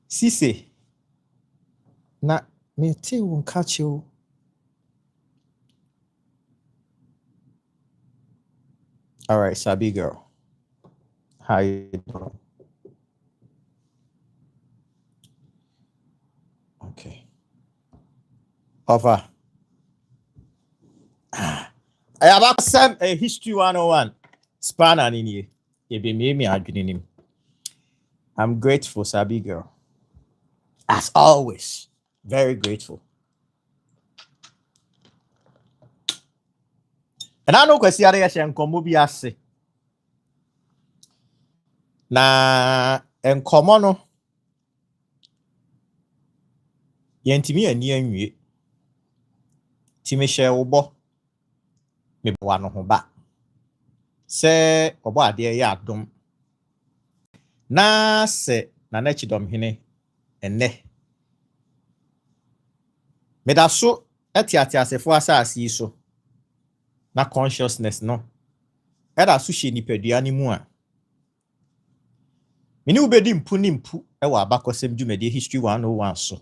Sise. Na me te won catch you. All right, Sabi girl. How you doing? Okay. Over. I have accent a history 101. Spanner in here. You be me adrenaline. I'm grateful, Sabi girl. As always. Very grateful. And I know kwesi are yeshe nkomo bi ase. Na nkomo no yentimi ani anwie. Timi hye wo me bo ano ho ba. Se obo ade ye adom. Na se na na chidom hene enne. Me da so atiasefo asase so. Na consciousness no. Era so hye nipadua ni mu a. Mini ubedi mpu ni mpu ewa abakosem dwumade history 101 so.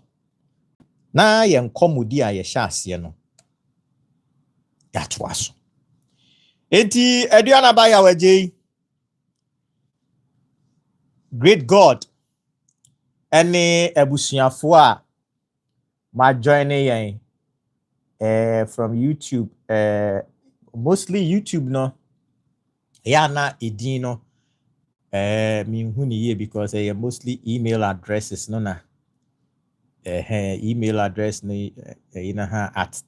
Na ye nkomodi a ye hye ase no. Ya to aso. Enti eduana ba ya waje. Great God. Ene ebusuafo a ma join yen from YouTube mostly YouTube no. Ya na edin no me hu ni ye because mostly email addresses no na email address ni at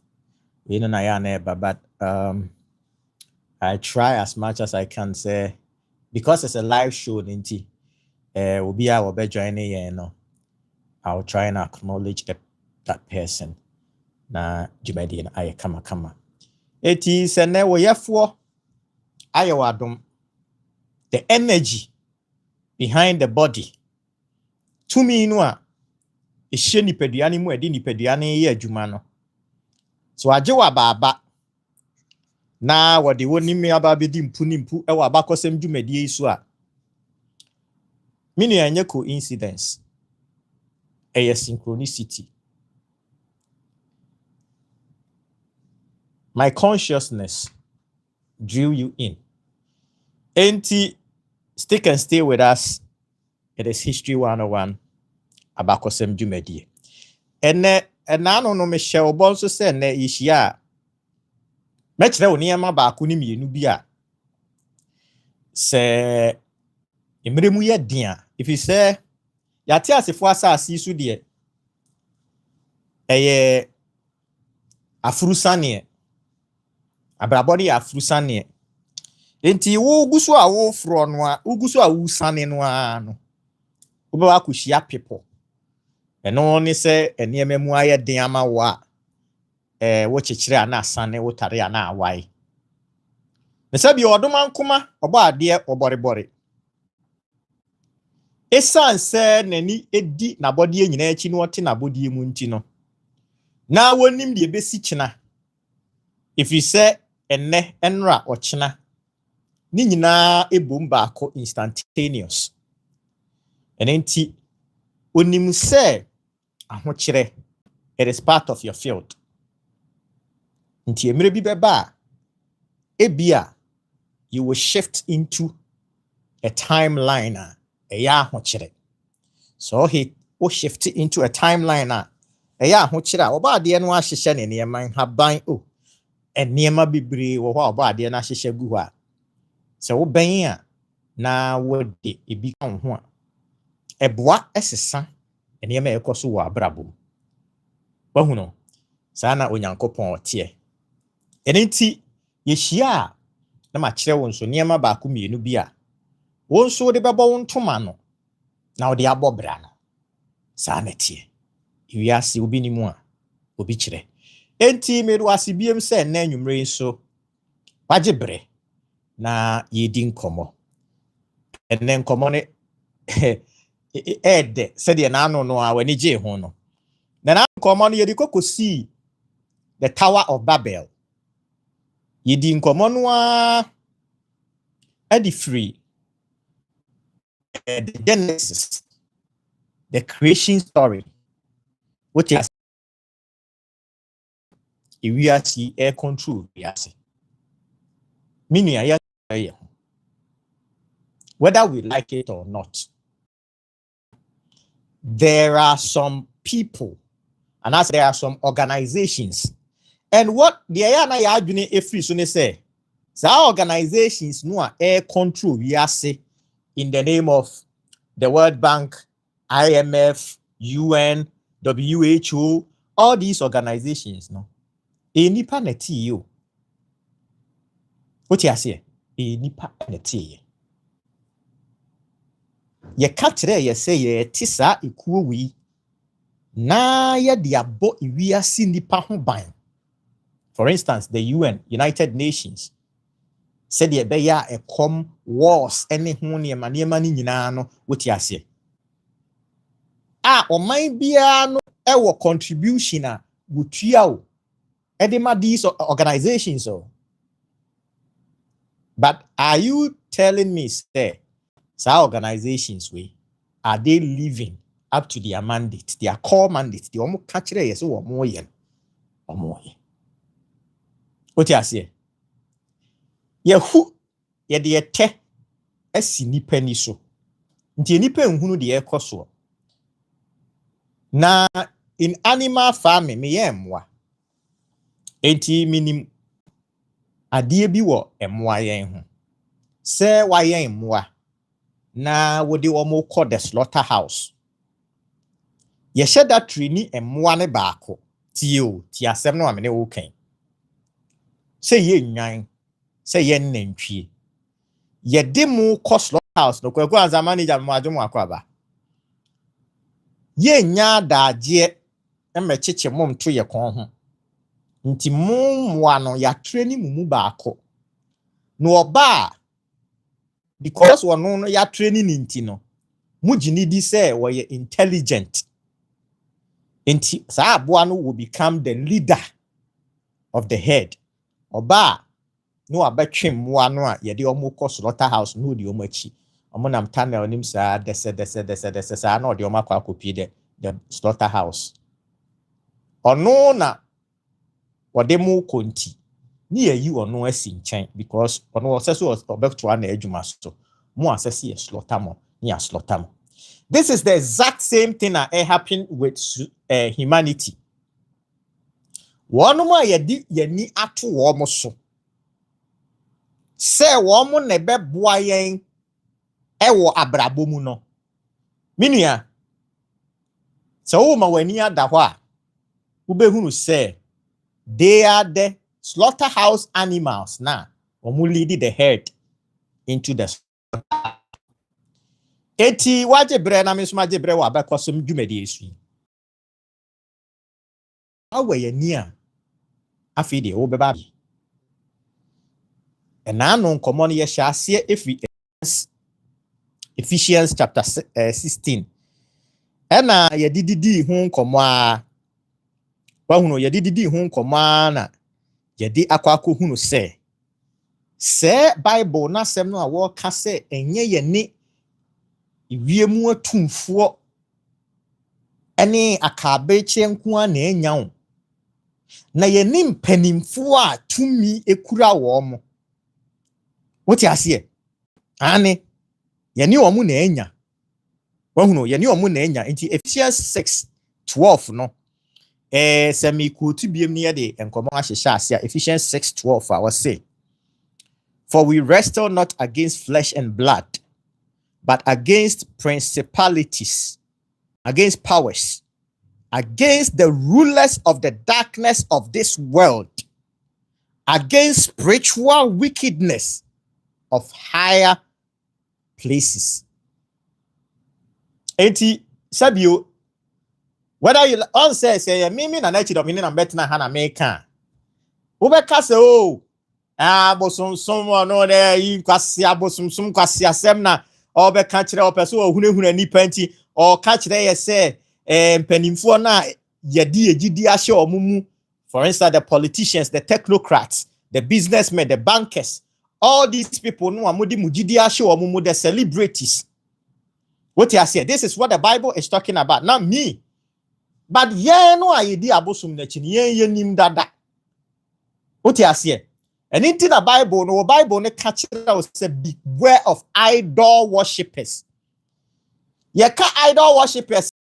na ya na but I try as much as I can say because it's a live show nti obi a will be joining yen no I'll try and acknowledge that person na jumadi na aye kama eti se ne wo yefo aye wadom the energy behind the body to me no a ehye nipadua ni mu edi nipadua ni ye adwuma no so age wa baba na wode woni me aba bedi mpu ni mpu e wa abakosem dwumadi so a mini anye coincidence synchronicity. My consciousness drew you in. Enti, stick and stay with us. It is History 101 abakosem dwumadi. Ene enano no me share bonso se ne yihia. Mechire oni ama ba ko ni mienu bi a se emremu ye dia. If you say yate asefo asase su de afurusane abrabodi afurusane enti wo guso a wo fro no a uguso a wo sane no a no wo ba akohia people eno ni se eniememu aye den ama wo a wo chechire ana asane wo tare ana awai me se bi odoma nkoma obo ade oborebore esan se nani edi na body nyina achi no wote na body mu nti no na wonim de besi kina if you say enne enra ochina ni nyina ebom baako instantaneous enenti onim se ahokyere it is part of your field nti emre bi beba ebia you will shift into a timeline eya ahokyere so he will shift into a timeline eya ahokyere oba de no ahyehye ne neman haban enema bibre wo ho oba de na ahyehye gu ho se wo ben a na wo de ebi kan ho a eboa esesa enema ekoso wo abrabom wahu no saa na onyankopon ote enenti yehia na ma kire won so nema ba ko mienu bi a won so de bebo won toma no na wo de abobra no saa na tie wiase obi ni mu a obi kire enti meru asibiem se na anwumre so wagebre na yedi nkomo enne nkomo ne ede se de na anu no a wani je ho no na nkomo no yedi kokosi the Tower of Babel yedi nkomo no a edi free the Genesis the creation story, which is we are see air control. Yes, meaning whether we like it or not, there are some people, and as there are some organizations, and what the ayana ya adwene efiri so ne say, some organizations no air control we are say in the name of the World Bank, IMF, UN, WHO, all these organizations, no. Nipa na ti yo. What you say? Nipa na ti. Ye katre ye say ye tisa ikuo wi. Na ye de abo iwiase nipa ho ban. For instance, the UN, United Nations, said ye be ya ekom wars any ho ne ma ni nyina no what you say. Oman bia no ewo contribution a wotua o edema these organizations so. But are you telling me say organizations are they living up to their mandate, their core mandate? The omo kachire yes omo yen. What you say? Yehu ye de te esi nipa ni so. Nti nipa nhunu de ekoso. Na in animal farming me yemwa. Enti minim adie bi wo emwa yen ho. Se wa yen emwa na wodi omo call the slaughterhouse. Ye shed that tree ni emwa ne baako. Ti asem no amene wo kan. Se ye nwan, se ye nantwie. Ye de mu call slaughterhouse no kwaku azamani jamu adwom akwaba. Ye nya daje emecheche mom to ye kon ho. Nti mumwa no ya treni mumu baako. No oba because one no ya training nti no. Mujini di say we intelligent. Nti sa aboa no will become the leader of the herd. Oba no abetwe mmoa no a ye de omo kɔ slaughterhouse no di omo achi. Omo nam tunnel nim sa dese sa na odi omo akwa akopie the slaughterhouse. Ono na wode mu konti ni yayi ono asi nkyɛn because ono oseso obekto na adwuma so mu asese ye slaughter mo ni slaughter mo. This is the exact same thing that happened with humanity. One more ye ni ato wo mo so. Se wo mo ne beboa yen ewo abrabo mu no. Minua se wo ma wani ada ho a wo behunu se they are the slaughterhouse animals now. Omu lead the herd into the eti waje bre na mesuma je bre wa bekosom dwumadi esu. Awe ye ni a afi de wo beba bi. Na no nkomo no ye hyase Ephesians chapter 16. Na ye dididi hu nkomo a wahunu ye dididi hu nkomo na ye di akwako hunu se Bible na sem no a wo ka se enye ye ni iwiemu atumfo ene akabe kyenku a na enya wo na ye ni mpanimfo a tumi ekura wo mo woti ase ane ye ni wo mo na enya wahunu ye ni wo mo na enya nti Ephesians 6:12 no semi quote biem ni ye de enkomo ahyehya ase Ephesians 6:12 I was say, for we wrestle not against flesh and blood, but against principalities, against powers, against the rulers of the darkness of this world, against spiritual wickedness of higher places. Enti sabio whether you on say mimi na nachi domini na betina ha na meka ubeka se o abosomsom no de yi kwase abosomsom kwase asem na obeka kire opeso ohunehuna nipa nti o ka kire ye se mpanimfo na yedi egidi ahye omumu. For instance, the politicians, the technocrats, the businessmen, the bankers, all these people no amodi mugidi ahye omumu, the celebrities. What you say? This is what the Bible is talking about, not me. But yeah, no idea abosum na chini ye nim dada. What you say? And into the Bible, no Bible ne catch say beware of idol worshippers. Ye ka idol worshippers.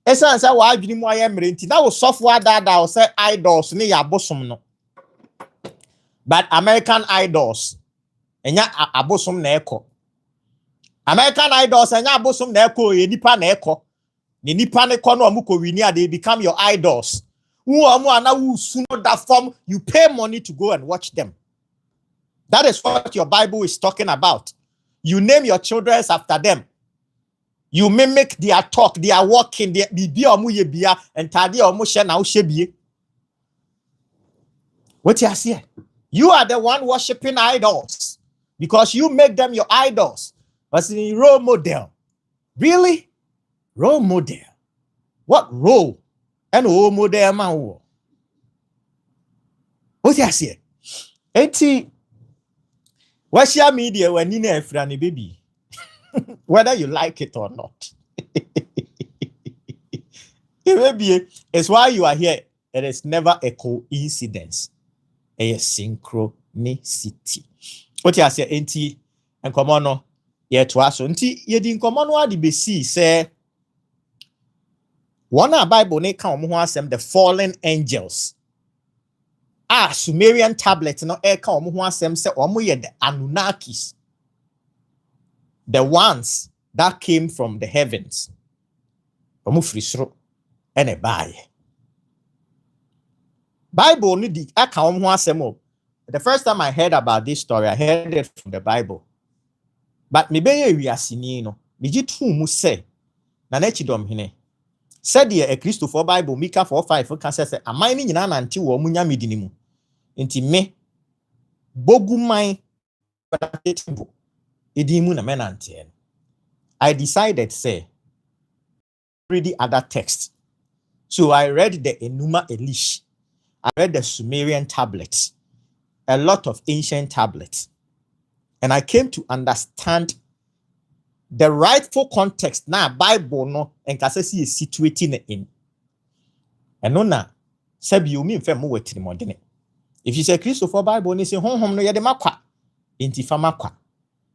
Esa say wa adwini mu aye mrenti. Na wo software dada o say idols ne ya abosum no. But American idols enya abosum na eko. American idols enya abosum na eko ye nipa na eko. Ni nipa ne ko no amuko wini they become your idols. Who amu ana wu suno that form, you pay money to go and watch them. That is what your Bible is talking about. You name your children after them. You mimic their talk, their walking, their bibi amu ye bia and tadi amu she na ushebi. What you say? You are the one worshiping idols because you make them your idols. As in role model. Really? Role model. What role? And role model man. What you say? Eti social media when you know friendly baby. Whether you like it or not. Maybe it's why you are here. It is never a coincidence. A synchronicity. What you say? Enti and come on no. Yeah, to us. Enti ye din come on what the BC say. One Bible ne ka omo ho asem the fallen angels. Sumerian tablet no e ka omo ho asem say omo ye the Anunnakis. The ones that came from the heavens. Omo frisro ene bae. Bible ni di aka omo ho asem o. The first time I heard about this story, I heard it from the Bible. But me be ye wiasini no, me ji tu mu say na na chidom hene. Said ye a Christopher Bible Mika 4:5 can say amai ni nyina nante wo mu nya medini mu enti me bogumai patetibo edimu na menante. I decided say read the other text. So I read the Enuma Elish. I read the Sumerian tablets, a lot of ancient tablets. And I came to understand the rightful context na Bible no enkasesi is situating in. And no na sabi umi mfe mo wetiri modene. If you say Christopher Bible ni say honhom no ye de makwa enti fa makwa.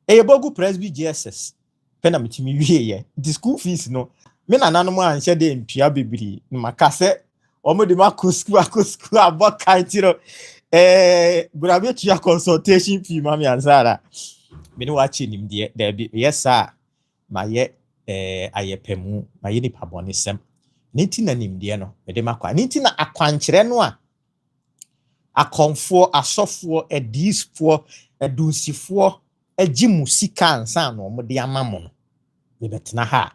Bogu Presby GSS. Pena mitimi wie ye. The school fees no me na nanom anhye de ntua bebiri makase omo de makwa school aboka ntiro burabe tua consultation fee mami ansara. Me no wachi nim de there yes sir. Maye ayepemu maye ni pabone sem niti na nimde no mede makwa niti na akwankyere no a akonfo asofo edisfo edunsifo agimu sika ansa no mo de amamo no me betena ha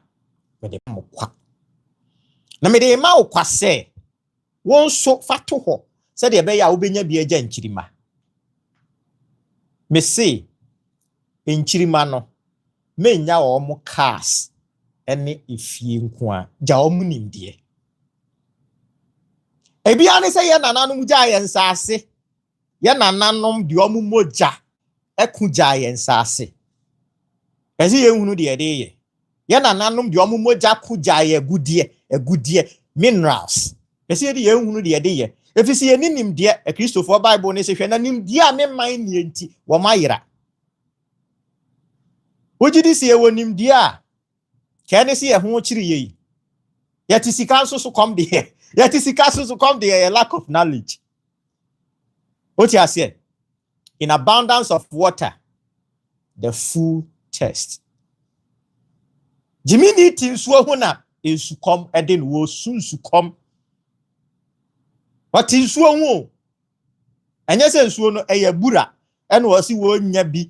mede mokwa na mede ma okwa se won so fato ho se de be ya obenya bi agya nkyirima me se nkyirima no menya omo cars ene ifie nko a ja omo nimde ebia ne se ye nananom gya ye nsase ye nananom de omo moja eku gya ye nsase ezi ye hunu de ye nananom de omo moja ku gya ye agudie minerals ezi de ye hunu de ye efisi ye nimde e Christopher Bible ne se hwe na nimde a me man ni enti wo mayira. Ojidi si ewonim dia kene si ehun chiri yi yet sika so come there yet sika so come there a lack of knowledge. What you say? In abundance of water the full thirst. Jimini tinsuo hu na ensu kom eden wo sunsu kom. What tinsuo hu enye se ensuo no eyabura ene wo si wo nya bi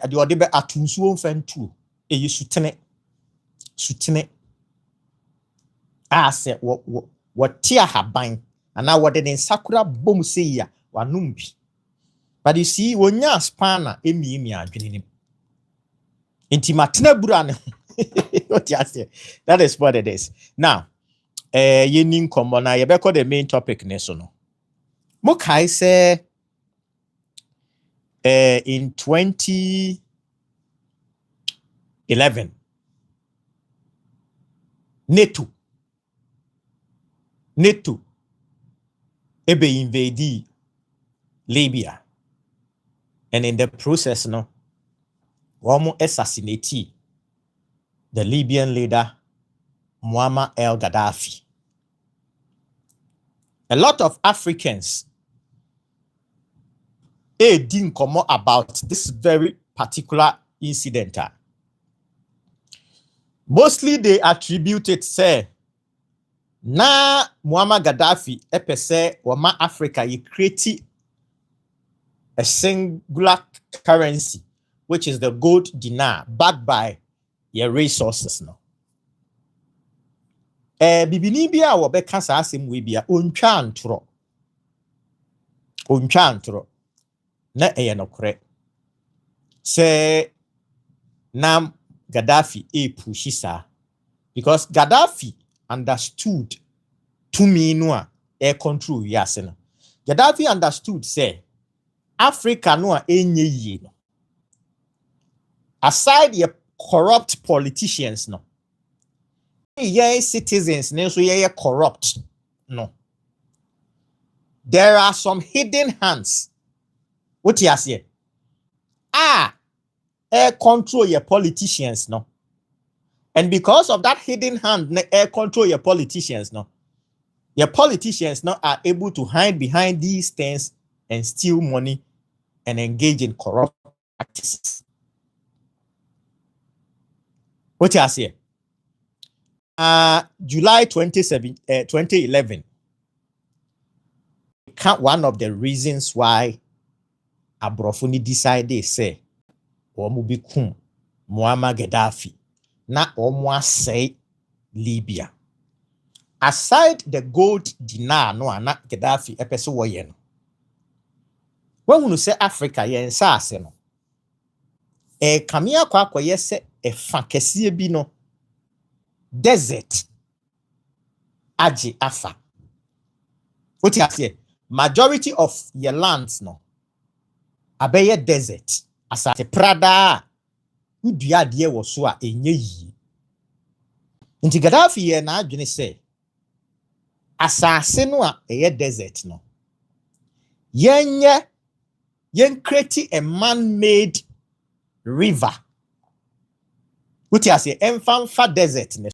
de odebe atunsuo mfantuo eyi sutene ase wo tia haban ana wode den sakura bom seya wanumbi. But you see wonya spana emi adwene enti matena bura ne. What you say? That is what it is. Now yenin komo na yebeko the main topic ne so no mo kai say in 2011 NATO ebe invade Libya, and in the process no wɔn assassinate the Libyan leader Muammar el-Gaddafi. A lot of Africans didn't come about this very particular incident. Mostly they attributed say na Muammar Gaddafi epese wama Africa ye create a singular currency, which is the gold dinar, backed by your resources no. Bibini bia wo be kasa asem we bia ontwa antro na nokre se na Gaddafi pushisa, because Gaddafi understood to me no air control yase no. Gaddafi understood say Africa no enye yie no, aside your corrupt politicians no, citizens so corrupt no, there are some hidden hands. What you say? Air control your politicians no, and because of that hidden hand air control your politicians no, your politicians now are able to hide behind these things and steal money and engage in corrupt practices. What you say? July 2011, one of the reasons why Abrofuni decided say Omubikum Muammar Gaddafi na omwa say Libya. Aside the gold dinar no ana Gaddafi epeso woye no. When we say Africa yen sa ase no. Kamia kwa yese fa kese bi no desert aji afa. What you say? Majority of your lands no abeye desert asate prada udua de wo so a enye yi. Nti Gaddafi ye na adwene say asase no a eye desert no yen create a man-made river. What you say? Enfamfa desert ne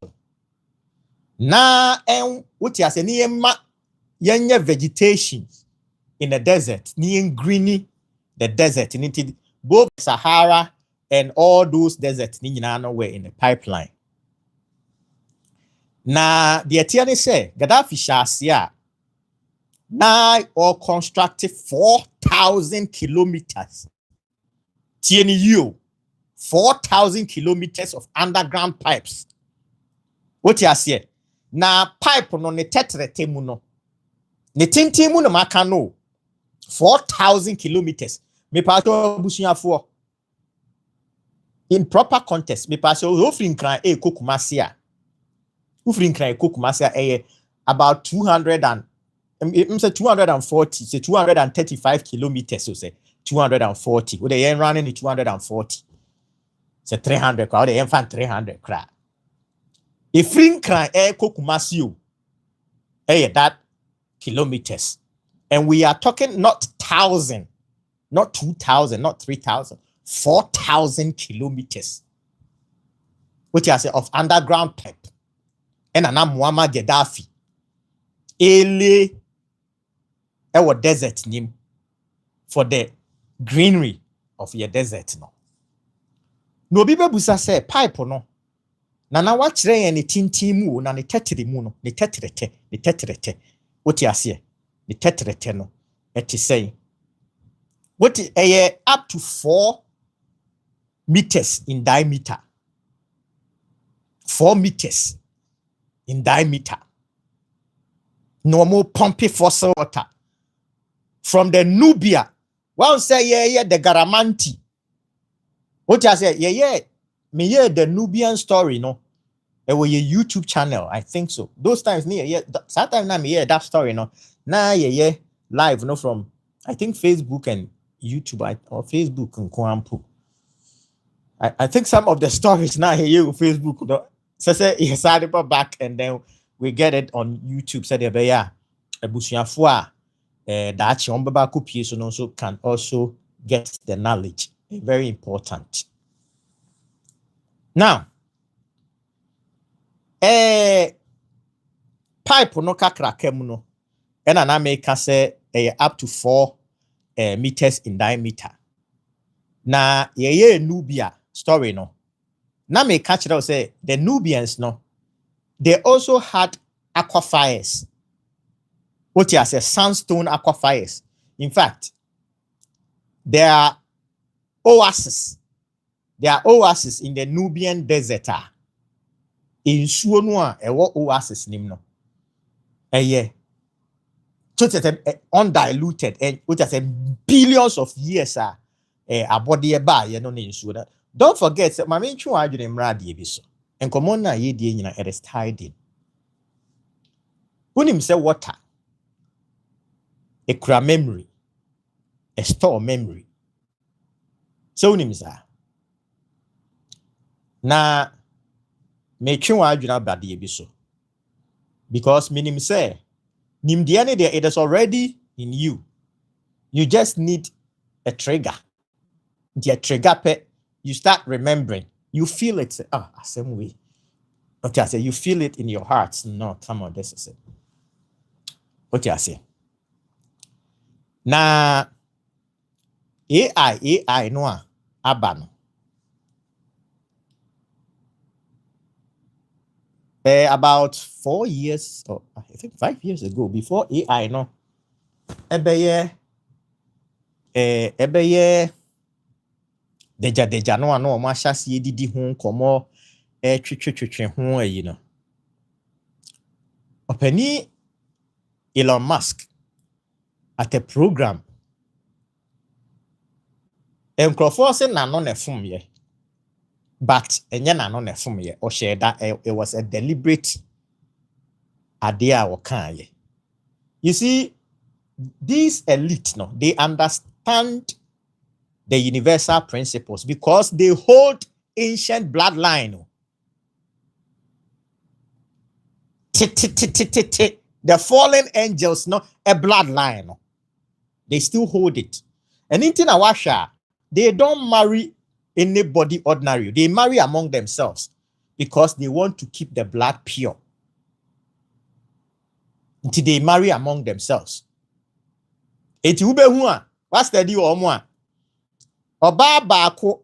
na what you say? Ni yenye vegetation in the desert, ni greeny the desert in both Sahara and all those deserts ni nyina were in the pipeline. Na the Etienne say Gaddafi shasia na all constructed 4,000 kilometers. TNU 4,000 kilometers of underground pipes. What you say? Na pipe no ne tetrete mu no. Ne tintin mu no maka no 4,000 kilometers. Me pato busuafo. In proper context, me paso ofrin kran kokumasia. Ofrin kran kokumasia about 240, say 235 kilometers, so say 240. Would they running 240? Say 300, crowd they fan 300 crowd. If ring can kokumasio, that kilometers, and we are talking not 1,000, not 2,000, not 3,000, 4,000 kilometers. What you say of underground pipe, and Muammar Gaddafi, our desert name for the greenery of your desert no. No bibe busa say pipe no. Na wachire ye ne tintin mu na ne tetere mu no, ne tetrete. What you say? Ne tetrete no. It is saying what up to 4 meters in diameter. 4 meters in diameter. Normal pumpy fossil water from the Nubia. Well, say the Garamanti. What I say? Me the Nubian story. No, it was a YouTube channel. I think so. Those times sometimes na me hear that story. No, na live. No, from I think Facebook and YouTube or Facebook and Kwampu. I think some of the stories now here Facebook. No, say yes, I back and then we get it on YouTube. Said the beya ebusuafo a daachi on baba kupie so no so can also get the knowledge. Very important. Now, pipe no kakra kem no and na make say up to 4 meters in diameter. Na ye Nubia story no. Na me catch it say the Nubians no, they also had aquifers. What you say sandstone aquifers. In fact, there are oases. There are oases in the Nubian desert. In Suonua, what oasis nim no. So it's undiluted and which is billions of years a body by you know in Sudan. Don't forget, my main true argument mradi ebiso. And common na ye die nyina it is tied in. When him say water, a cra memory, a store memory. So him say na me true argument badi ebiso. Because minim say nimdiane there it is already in you. You just need a trigger. The trigger pe, you start remembering. You feel it. Same way. Okay, I say you feel it in your heart. No, come on, this is it. Okay, I say. Now, AI no abano. About 4 years, or I think 5 years ago, before AI no, ebeye deja no ano ma hyase didi ho komo twetwetwe ho ayi no. Opani Elon Musk at a program enkrofo se nano na fom ye, but enye nano na fom ye o share that it was a deliberate idea or kan ye. You see, these elite no, they understand the universal principles because they hold ancient bloodline. The fallen angels, no, a bloodline. They still hold it. And in Awasha, they don't marry anybody ordinary. They marry among themselves because they want to keep the blood pure. Until they marry among themselves. Eti ube hua, what's the deal omo? Oba baako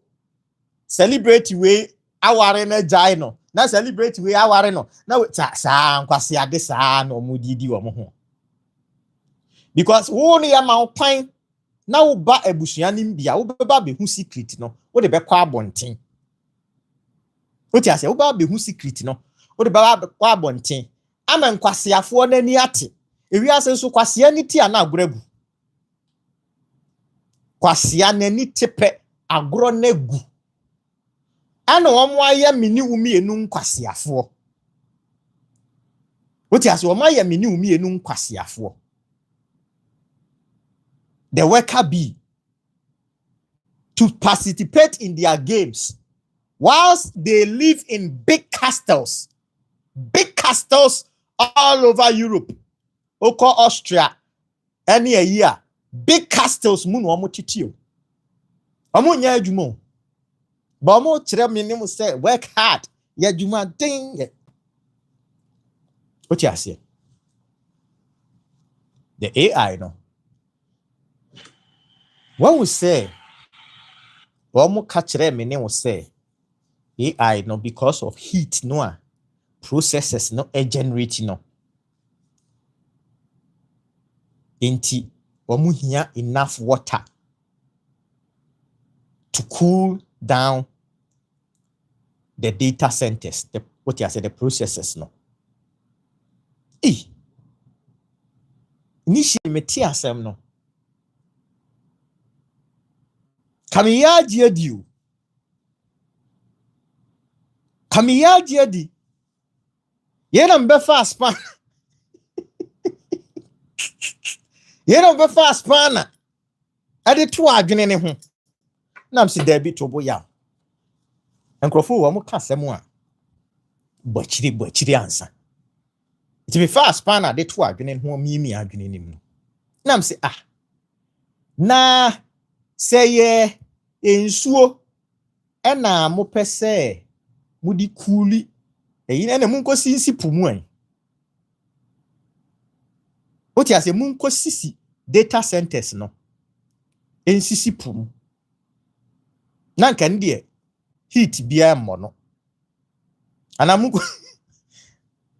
celebrate we aware na jai no. Na celebrate we aware no. Na sa nkwase ade sa no mudidi omo ho. Because wo ne ya ma pan na wo ba abusua nim bia wo beba be hu secret no. Wo de be kwa abonten. Wo ti ase wo ba be hu secret no. Wo de ba kwa abonten. Ama nkwase afo na ni ate. Ewi ase so kwase ani ti ana agorabu. Kwasia nani tepe agro negu ana omo aye mini umienu nkwasiafo woti ase omo aye mini umienu nkwasiafo. The worker bee to participate in their games whilst they live in big castles all over Europe, oko Austria, any a year. Big castles mun omo titio. Omo nya adwuma. Ba omo kire me nim say work hard. Ya adwuma den. What you say? The AI no. What we say? Omo ka kire me nim say AI no because of heat no processes no generate no. Inti Omuhia enough water to cool down the data centers, what you say, the processes no. Nishi meti asem no. Kamiya diedi. Kamiya diedi. Yena mbefa aspan. Yena mbefa aspana. Ade to adwene ne ho. Nam si David to boya. Enkrofo wo mo ka asem a. bochiri ansa. It be fast spanner de to adwene ho miemi adwene nim. Na am say na say ensuo na mo pese mudi kuli eyi na munko sinsi pumu an. Oti ase munko sisi data centers no. Ensisi pumu. Na nka ndie heat bia mo no. Ana munko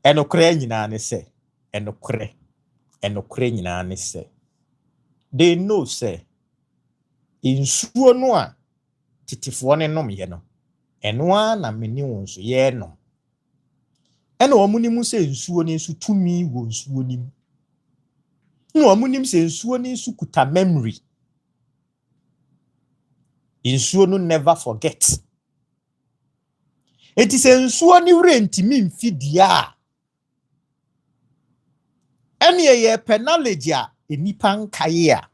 enokre nyina ne se enokre nyina ne se they know say insuo no a titifo ne nom ye no eno a na meni won so ye no ena omunim se insuo ne nsu tumi wo nsuo nim no omunim se insuo ne nsu kuta memory insuo no never forget it is insuo ni rentimi mfidia ene ye penalty a enipa nkaye a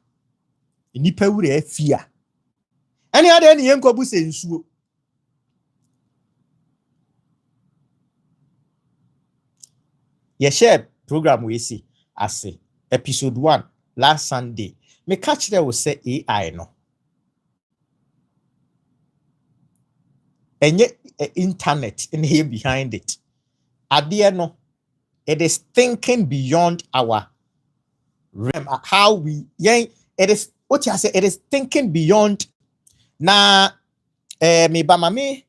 enipa wure afia ene ade ne yenkobu se nsuo ye share program we see ase episode 1 last Sunday me catch there we say AI no enye internet in here behind it ade no it is thinking beyond our realm how we it is what you say it is thinking beyond na me ba mami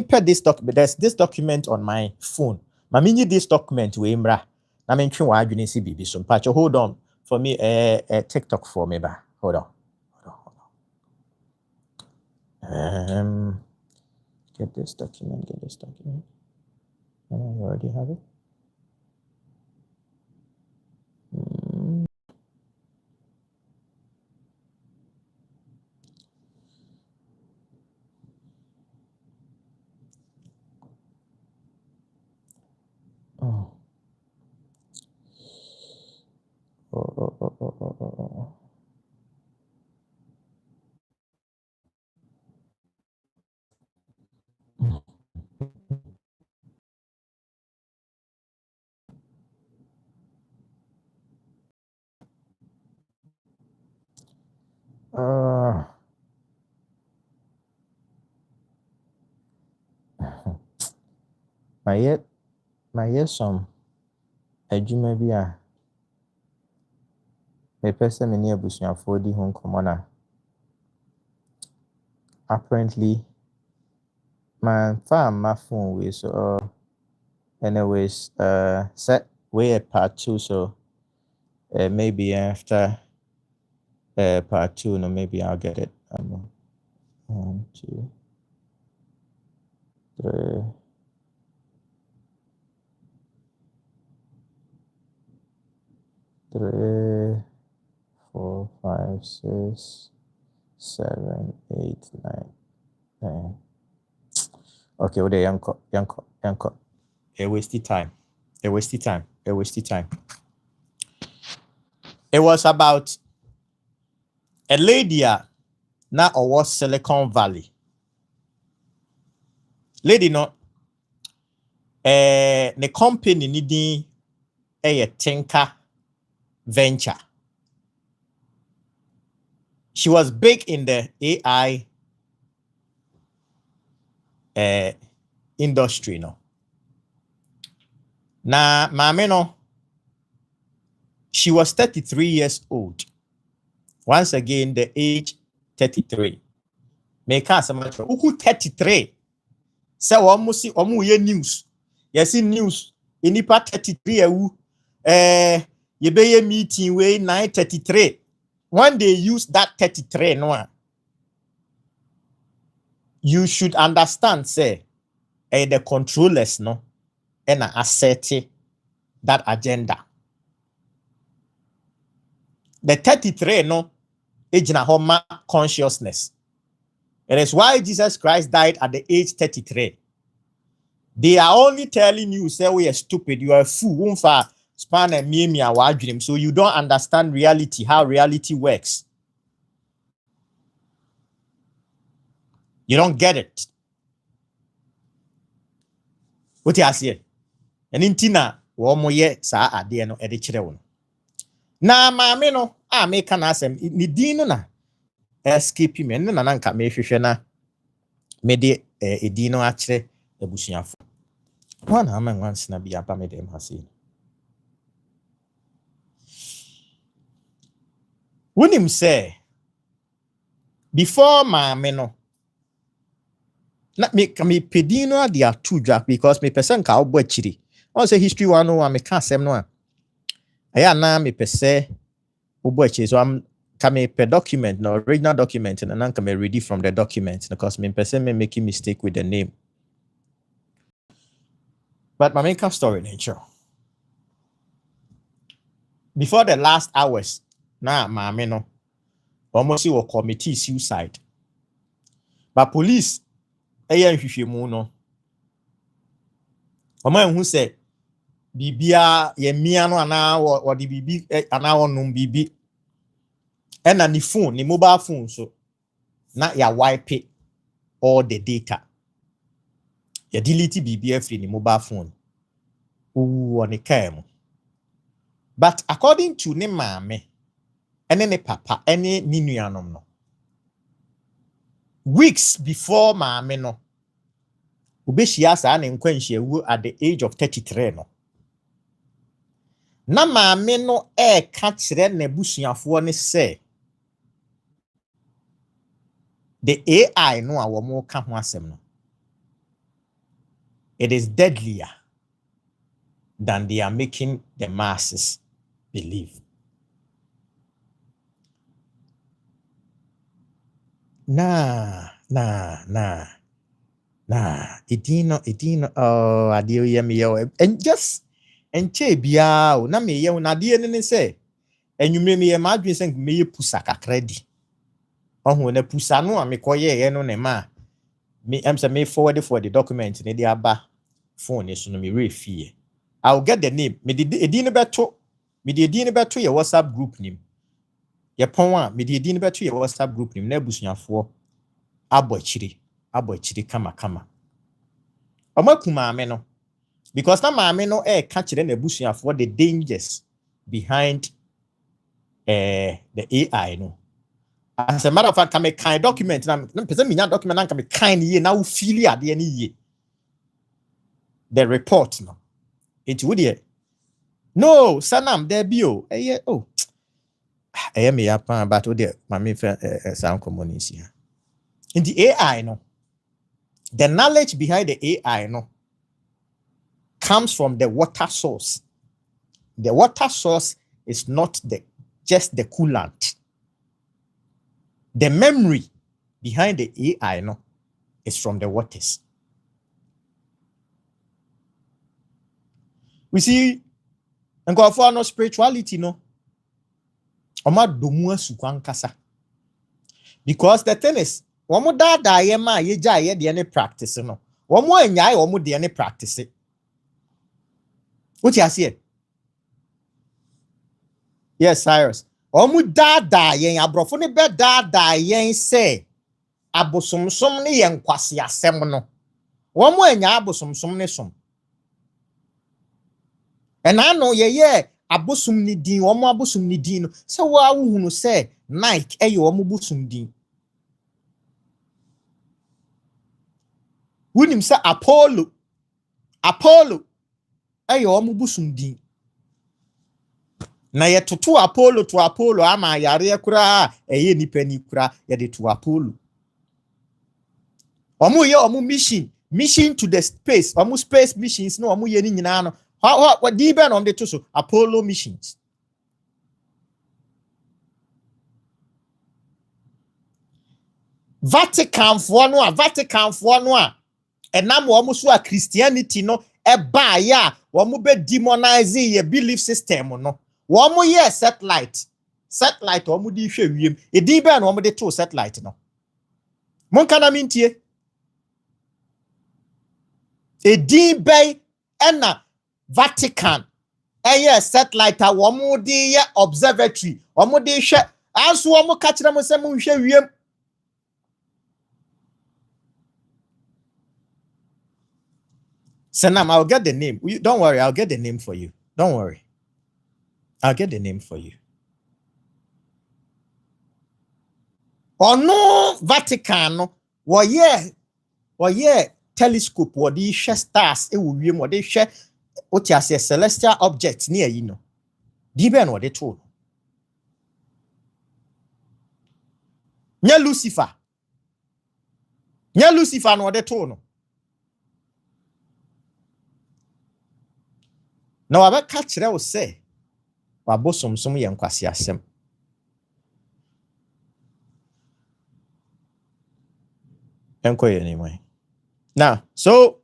put this document there's this document on my phone mami need this document we mra na me ntwe wa adwene si bibi so patch hold on for me TikTok for me ba hold on get this document I already have it. My yes some adwuma bi a me pese me ne abusuafo di ho nkomo na apparently my phone we so anyways set way at part 2 so maybe after part 2 no maybe I'll get it 1 2 3 3 4 5 6 7 8 9 10 okay well there yanko a wasted time it was about a lady na owo Silicon Valley lady no the company ni din Tinker Venture. She was big in the AI industry no. Na mame no, she was 33 years old. Once again, the age 33. Make us a matter. Who 33? So almost news. Yes, in news. In part 33 you be a meeting way 9:33. When they use that 33 no, you should understand say the controllers no and assert that agenda. The 33 no ejina homa consciousness. It is why Jesus Christ died at the age 33. They are only telling you say we are stupid, you are a fool, span and me our dream, so you don't understand reality, how reality works. You don't get it. What you say? And intina wo ye saa ade no e de kire wo. Na maame no a me ka na asem ni din no na escape me na nanka me hwehwe na me de edin no a kire abusuafo. One amen once na bi aba me dem hase. Wonim say before maame no na me pedin no ade atu dwa because me person ka obo akiri. On say history 101 me ka asem no a aya na me pese obo akiri so am ka me per document no original document and nan ka me ready from the document because me person me making mistake with the name. But my main story nature. Before the last hours na maame no almost will committee suicide. But police eya nhwehwemu no oman hu say bibia ye mia no ana wo de bibi ana wonum bibi ena ni phone ni mobile phone so na ya wipe all the data ya delete bibi every ni mobile phone on the but according to ne maame ene ne papa ene ni nuanom no weeks before maame no obehia saa ne nkwanhia wu at the age of 33 no na maame no ka kire na busuafo ne say the AI no a wo mo ka ho asem no it is deadlier than they are making the masses believe. Nah. Edino, adio yem yo. And just, and che biao, na me ye na die ne say. And you me imagine saying me pusa kakredi. Oh, na pusa no me koye no ne ma. Me am say me forward for the document ne dia ba phone so no me refie. I'll get the name. Me the edino beto. Me the edino beto your WhatsApp group name. Ye pon me the edino beto your WhatsApp group name na busuafo abochiri kama. Omaku maame no because na maame no ka kire na busuafo the dangers behind the AI no. As a matter of fact, come kind document na person me document na come kind ye na wo feel ade ni ye. The report no. It would ye. No, sanam there bio. Oh. Me apa but wo de mame sound community here. In the AI no. The knowledge behind the AI no comes from the water source. The water source is not just the coolant. The memory behind the AI no is from the waters. We see and go for no spirituality no. Oma domu asukwan kasa. Because the thing is womo da ye ma ye ja ye de ne practice no. Womo anyai womo de ne practice. What you say? Yes, Cyrus. Womo da ye abrofo ne be da ye say abosomsom ne ye nkwase asem no. Womo anya abosomsom ne som. And I know ye abosom ni din womo abosom ni din no. Se wo awuhunu say Nike womo bosom din. Wunim say Apollo omu busum din na ye toto Apollo to Apollo ama yare kura eye nipa ni kura ye de to Apollo omu mission to the space omu space missions no omu ye ni nyina no what di be no de to so Apollo missions. Vatican for no a enam wo so a Christianity no ba ya wo be demonize your belief system no wo ye satellite wo di hwe wiem e di be na wo de to satellite no mon kana mintie e di be na Vatican satellite wo di ye observatory wo di hwe aso wo ka kire mo se mo hwe wiem. Senam, I'll get the name. Don't worry, I'll get the name for you. Don't worry. I'll get the name for you. Or no Vatican, or telescope, or the share stars, it will be more they share what you say celestial objects near you know. Depend what they told. Nya Lucifer no what they told. Now I catch that will say, Wabosom some young quasiasem. Anyway. Now, so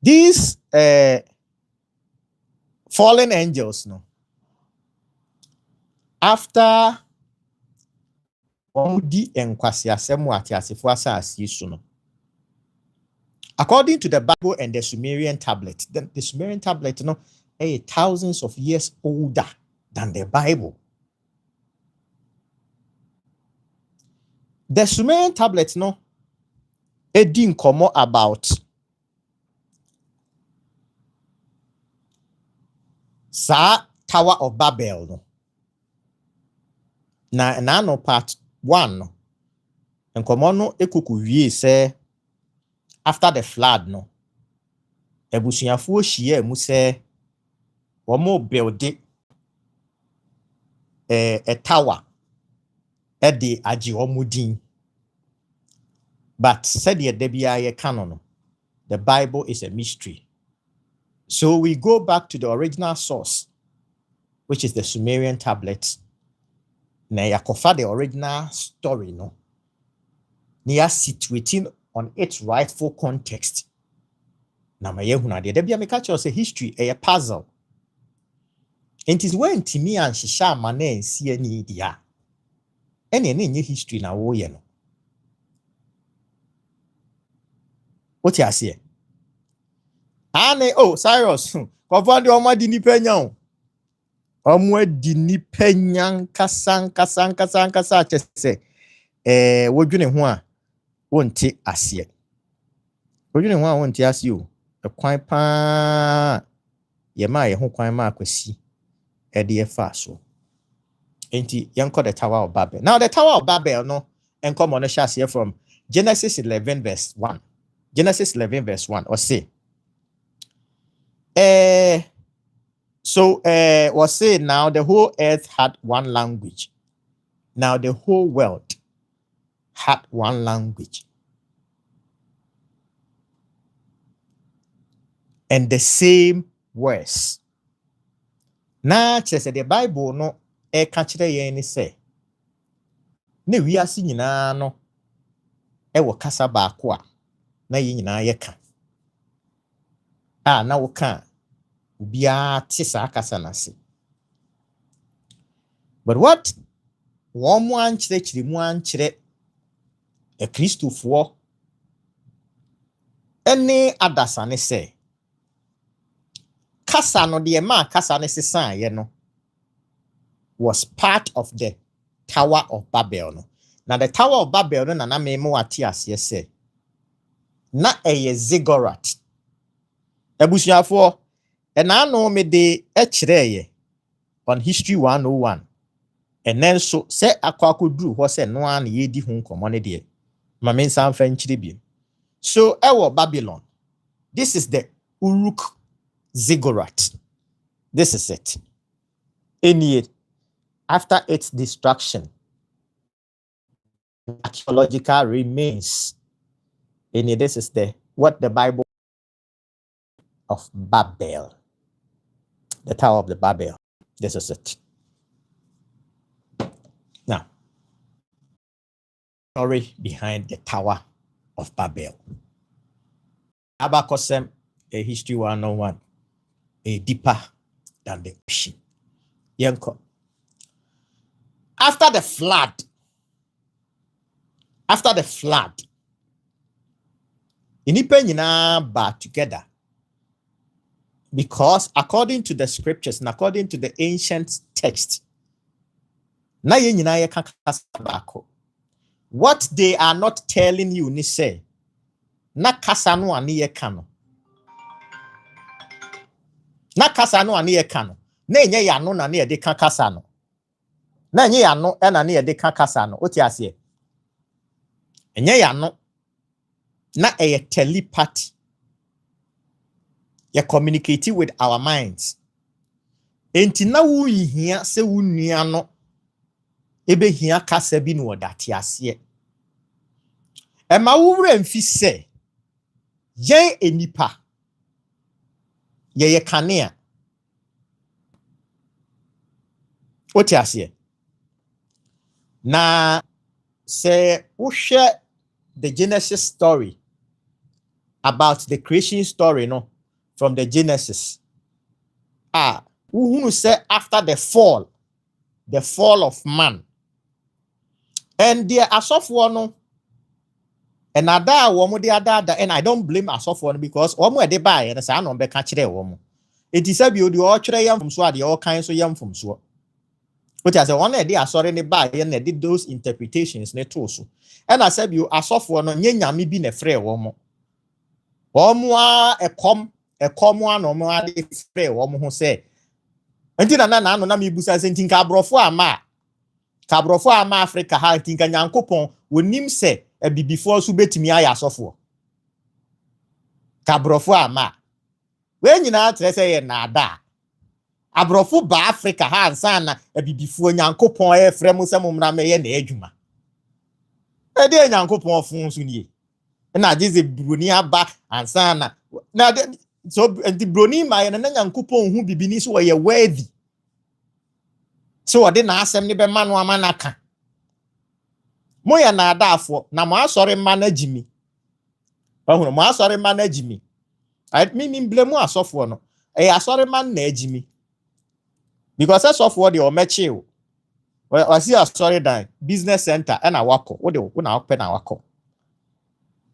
these fallen angels, no, after according to the Bible and the Sumerian tablet, the Sumerian tablet, you know, thousands of years older than the Bible. The Sumerian tablet, no, it didn't come about Tower of Babel, no. Na no part 1, no. And come on, no, ekuku say after the flood, no. Ebusuafo hie mu say womo build a tower at the agi omudin. But said the Debia canon, the Bible is a mystery. So we go back to the original source, which is the Sumerian tablets. Na yakofa the original story, no. Near situating on its rightful context. Na mayehuna de Debia make us a history, a puzzle. It is when Timi and Shisha Mane and see any idea. Any history na wo ye no. What you say? Ane Cyrus. Kwa the oma di ni penya. Omwe di ni penya kasa chese. Wodwene ho a wonte ase. Wodwene ho a wonte ase o. Ekwan pa ye ma ye ho kwan ma akwasi. E de fa so. Enti yanko the Tower of Babel. Now the Tower of Babel no enkom on share from Genesis 11 verse 1. Genesis 11 verse 1 or say was say now the whole earth had one language. Now the whole world had one language. And the same words. Now the Bible no catch the any say. Ne we are seeing no wo kasa ba ko a na yi nyina ye ka na wo ka bia tisa kasa na se. But what one mo ankyere kyiri mu ankyere a Christopher any adasane say kasa no de ma kasa ne sesan ye no was part of the Tower of Babel no. Now the Tower of Babel no na memo ati ase say na eye ziggurat. Ebusuafo na no me de ekyereye on History 101. And then so say akwakoduru ho say no an ye di ho nkomo ne de ma me nsan fa nkyire bi. So ewo Babylon, this is the Uruk ziggurat. This is it. After its destruction, archaeological remains. This is what the Bible of Babel, the Tower of the Babel. This is it. Now, story behind the Tower of Babel. Abakosem, a History 101, a deeper than the ocean. Yanko. After the flood, inipa nyina ba together, because according to the scriptures and according to the ancient text, na ye nyina ye kasa bako. What they are not telling you ni say, na kasa no ani ye ka no, na kasa no ane ye ka no na enye ya no na ne de ka kasa no na enye ya no na ne de ka kasa no oti ase enye ya no na eye telepathy ye communicate with our minds enti na wo hia se wo nua no ebe hia kasa bi no odate ase e ma wo wura mfi se yen enipa ye kanea oti ase na se wo hwe the Genesis story about the creation story no from the Genesis who say after the fall of man and there asofo no and ada wo mo de ada and I don't blame asofo no because wo mo e de buy na say no be ka kire wo mo enti sabi odi o kire yam from so ade o kan so yam from so which as one e de asore ne buy and e did those interpretations ne to so and I said you asofo no nyanyame bi na frɛ wo mo a ekom ano mo ade frɛ wo mo ho se enti na no na mebusa se enti ka brofo ama Africa ha enti ka nyankopon wonim se ebibifo so betimi aya asofo ka brofo ama we nyina tre se ye na ada abrofo ba Africa ha ansa na ebibifo nyankopon e frɛ mo se mo mra me ye na adwuma e de nyankopon fun so nie na jize broni aba ansa na so the broni ma na nyankopon hu bibini so ye worthy so ode na asem ne be ma no amanaka mo ya na adafo na mo asori ma na jimi bahunu mo asori ma na jimi me blame asofo no asori ma na jimi because asofo de o mechi o wasi asori dan business center na wako wo de na open na wako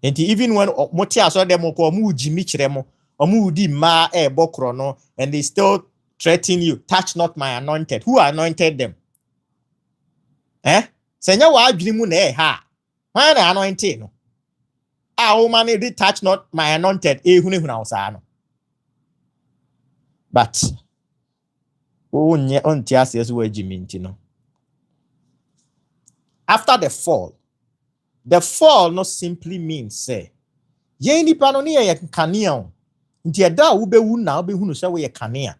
and even when moti asori dem ko mu jimi kire mo omu di ma bokro no and they still threaten you, touch not my anointed. Who anointed them? Senya wa adwini mu na ha. Why na anointed no? O man did touch not my anointed. Huna osa no. But onye onti ase so agimi nti no. After the fall no simply means say ye nipa no ne ye kanea. Nti eda wo be wu na wo be hunu se wo ye kanea.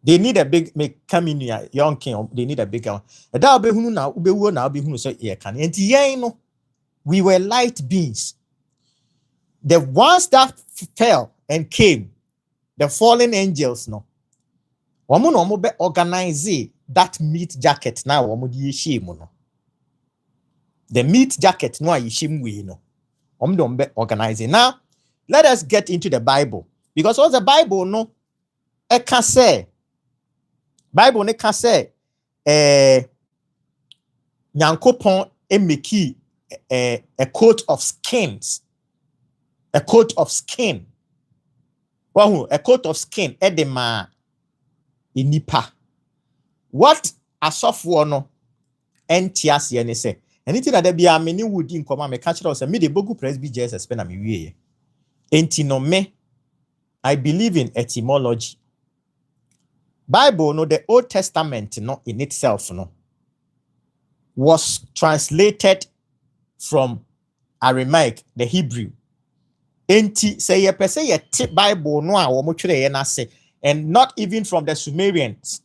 They need a big come in here, young king. They need a bigger one. That be hunu na ube wo na ube hunu so ye can. And no, we were light beings. The ones that fell and came, the fallen angels, no. Woman no be organize that meat jacket now. Woman di shame no. The meat jacket no yi shame we no. Woman be organizing. Now, let us get into the Bible because all the Bible no, I can say. Bible ne ka say nyankopon emeki a coat of skins, a coat of skin. Wahu a coat of skin edema inipa. What asofo no entias ye ne say anything that bia me ni wudi nkoma me ka kire say me de bogu presby Jesus pe na me wie enti no me I believe in etymology. Bible no the Old Testament no in itself no was translated from Aramaic, the Hebrew. Enti say ye pese ye tip Bible no a wo mo twere ye na se and not even from the Sumerians,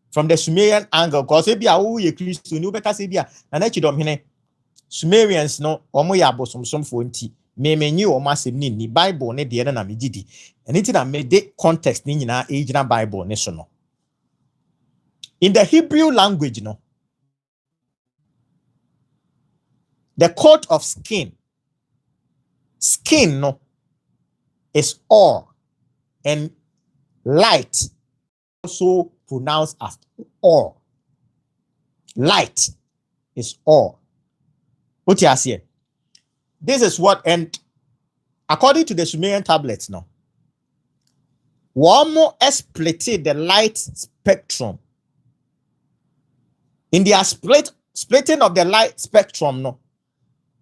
from the Sumerian angle because e bia wo ye Christo ni wo beka se bia na na chidom hene Sumerians no omo ya bosomsomfo nti me menyi wo ma sem ni Bible ne de na me gidi enti na me de context ni nyina e gina Bible ne so no. In the Hebrew language, no, the coat of skin no, is or and light also pronounced as or. Light is or. What you see? This is what, and according to the Sumerian tablets, no, one more splitted the light spectrum. In their splitting of the light spectrum, no.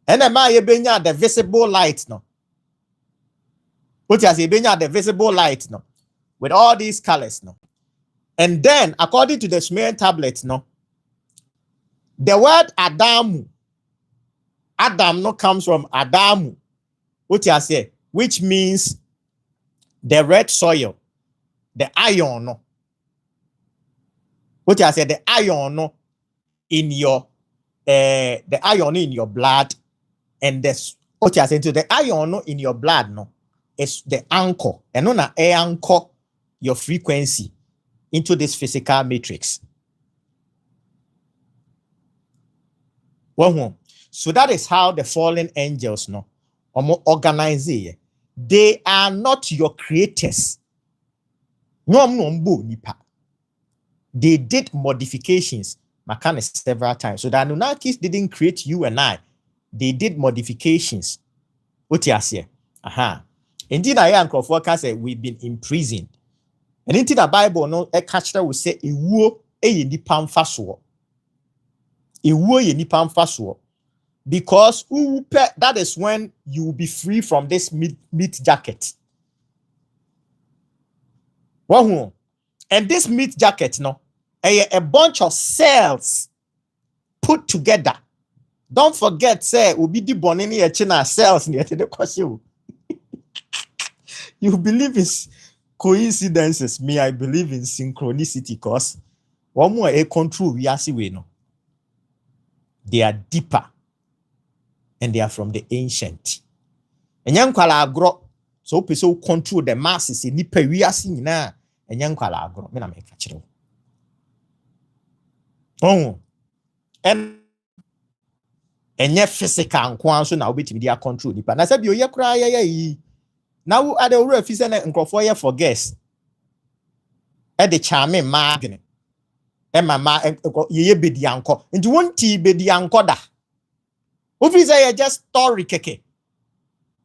And the visible light, no. What you say, the visible light, no. with all these colors, no. And then, according to the Sumerian tablets, no, the word Adamu, Adam no comes from Adamu, what you say, which means the red soil, the iron, no. What you say, the iron, no, in your the iron in your blood, and this what you say to the iron no, in your blood, no, is the anchor, and no na anchor your frequency into this physical matrix. Well, so that is how the fallen angels no organize it. They are not your creators. They did modifications several times. So the Anunnakis didn't create you and I. They did modifications. What you say? Aha. Indeed, I am Crawford say we've been imprisoned. And into the Bible, no, a catcher will say, because that is when you will be free from this meat jacket. And this meat jacket, no, a bunch of cells put together. Don't forget, say, ubi di bonini echina cells near the question. You believe in coincidences. Me, I believe in synchronicity, because one more a control we are see no. They are deeper and they are from the ancient. And young kwala agro, so people control the masses in nipa we are seeing now. And young kwala agro, me na make kachiro. Oh, and yet physical and so now be to control nipa. Na sabi oye kura ye. Now at the real physical and crofo for guess. At the charming margin. Mama ye bedi anko. And you want tea bedi anko da. Ufi say just story keke.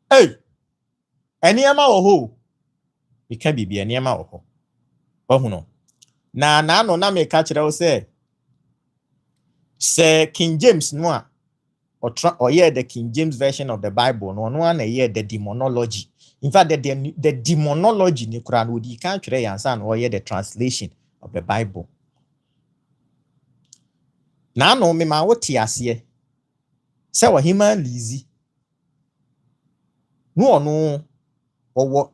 Hey, any ama oho. It can be any ama oho. Oh no. Na no na me catch it say King James no or yeah the King James version of the Bible no one the demonology. In fact, the demonology in the Quran would you can't try and or yeah the translation of the Bible. Now no me ma what here. Say what human lazy. No or what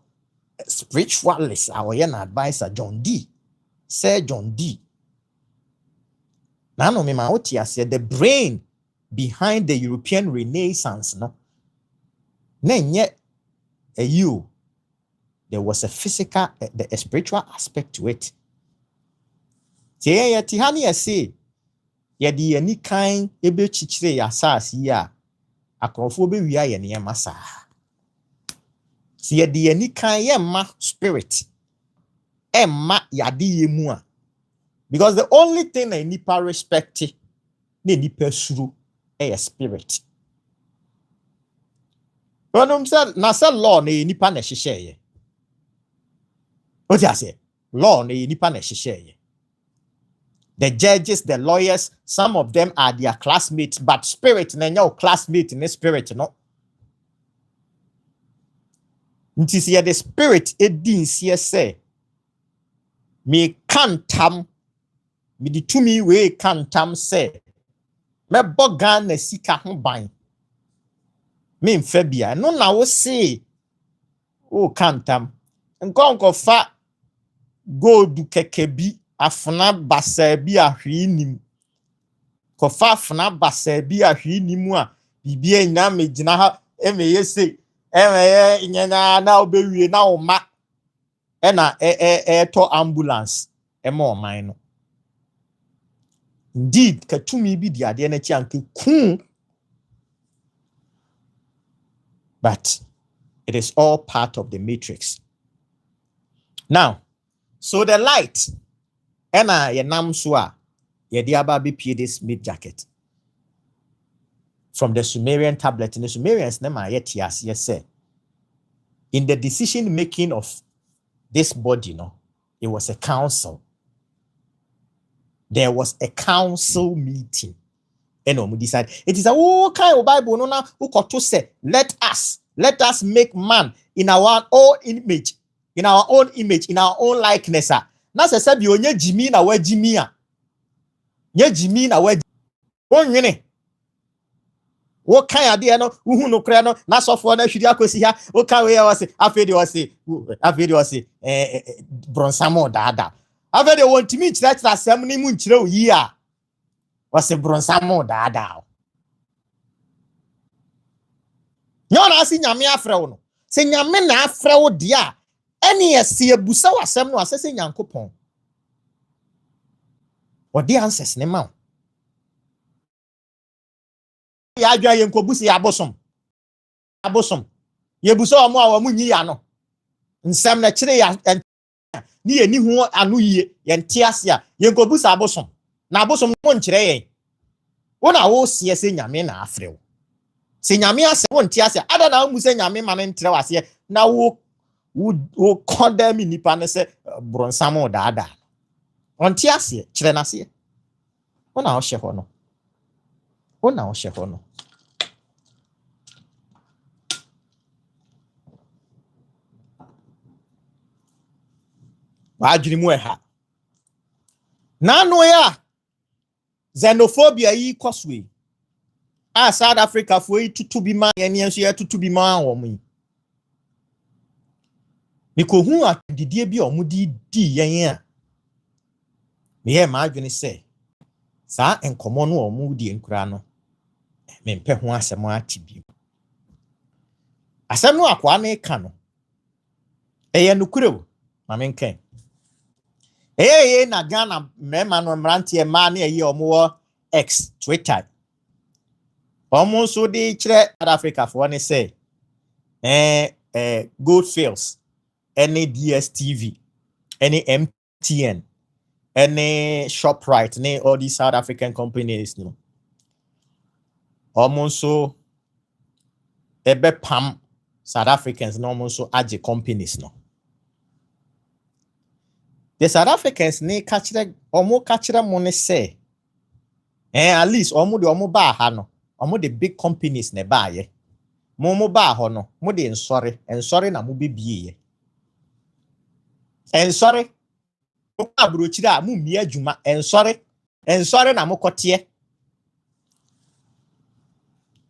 spiritualist our advisor John D. Sir John D. Now no me ma what here the brain behind the European Renaissance no. Then yet there was a physical, a spiritual aspect to it. Say tihani say ye di any kind ebe chichire ya sas ya akrofo be wi aye ne masa. See ye di any kind ye ma spirit emma yade ye mu a, because the only thing a nipa respect ne nipa suru a spirit. When said na say law na nipa na hihye ye. What you say? Law na nipa na hihye ye. The judges, the lawyers, some of them are their classmates, but spirit na your classmate in the spirit no. Nti see the spirit edin see say me kantam me di tumi we kantam say me bogan na sika ho ban. Me mfabia no na wo say o kantam nkonko fa gold kekebi afuna basa bi ahwe nim kofa afuna basa bi ahwe nim a bibia nya megina ha emeye say emeye nyana na obewie na o ma na to ambulance ema o man no. Indeed katumi bi di ade na chi anke kun. But it is all part of the matrix. Now, so the light, ye nam soa, ye diaba be this mid jacket from the Sumerian tablet. In the Sumerians, nema yet yes say. In the decision making of this body, no, it was a council. There was a council meeting. And we decide it is a kind of Bible no na who to say let us make man in our own image in our own image, in our own likeness. Na se se bi onye jimi na wa jimi a. Nye jimi na wa onwene. Wo kan ade no, uhu no kra no, na sofo na hwidi akosi ha, wo kan we ya wase, afedi wase, bronsamo daada. Afedi wontimi kyerɛkyerɛ asɛm ni mu nkyerɛ wo yi a. Wase bronsamo daada. Nyona asi nyame afrɛ wo no. Se nyame na afrɛ wo de a, ɛne yɛse abusa wasɛm no asɛsɛ Nyankopɔn. Ɔde answers ne ma wo. Ya adwa yenkobusi abosom. Yebusa omo a wo munyi ya no. Nsɛm na kyerɛ ya ni yeni ho anu yie, yɛnte ase a yenkobusa abosom. Na abosom mo nkyerɛ yɛn. Wo na wo sie se nyame na afrɛ wo. Se nyame ase wo nte ase ada na wo se nyame ma ne ntrɛ wase na wo condemn nipa ne se bronsamo daada. Onte ase kyerɛ na ase. Wo na wo hye ho no. Waadwini mu ɛha. Na no ya xenophobia yi koswe. South Africa fo yi tutu bi ma yɛne nso yɛ tutu bi ma wɔ mu yi. Mikohu adidie bi omudi di yɛn a. Me yɛ maadwini sɛ saa enkomo no omudi enkura no. Me mpɛ ho asɛm ati bi. Asɛm no akwa na eka no. Ɛyɛ nukure o, ma menkan. Na Ghana mema no mrantie ma na ɛyɛ omo X Twitter. Omo so de kyerɛ South Africa for ne say Goldfields, any DSTV, any MTN, any ShopRite, any all these South African companies no. Omo so ebe pam South Africans no omo so age companies no. The South Africans ne kachire mo ne say at least omo de omo ba ha no. Omo the big companies ne ba ye. Mo ba ho no, mo de ensori na mo bebie ye. Ensori mo abrochire a mo mi adwuma ensori na mo kote.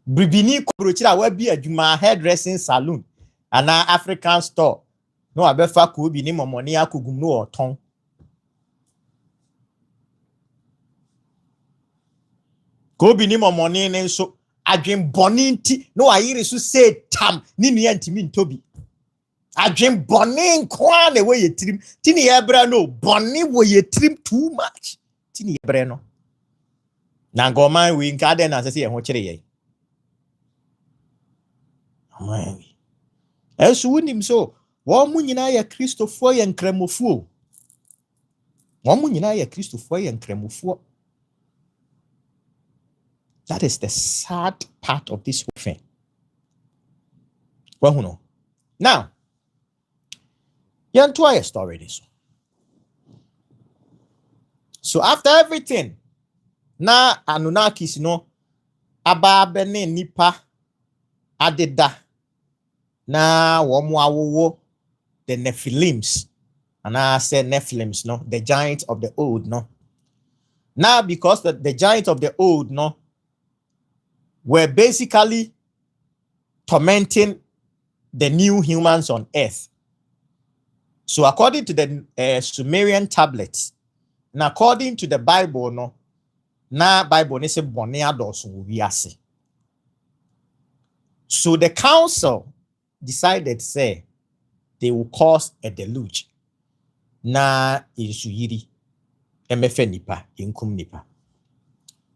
Bribini abrochire a wa bi adwuma hairdressing salon ana African store. No abefa ko bi ni momoni akogum no oton. Ko bi ni momoni ne nso adwen boni nti no ayire so say tam ni nua ntimi ntobi. Adwen boni nkwa na we yetrim ti ni ebra no boni wo yetrim too much ti ni ebra no. Na goman we nka den na sese ye ho kire ye. Amen. Esu unim so wo mu nyina ya Kristofo ye nkramofo. Wo mu nyina ya Kristofo ye nkramofo. That is the sad part of this whole thing. Well, who know? Now, you enter a story this. So after everything, na Anunnakis no aba bene nipa adeda na womu awowo the Nephilims. And I say Nephilims, no, the giants of the old, no. Now, because the giants of the old, no, were basically tormenting the new humans on earth. So according to the Sumerian tablets, and according to the Bible, no, na Bible ne se bone adoso wiase. So the council decided say they will cause a deluge. Na insuyiri emefe nipa inkum nipa.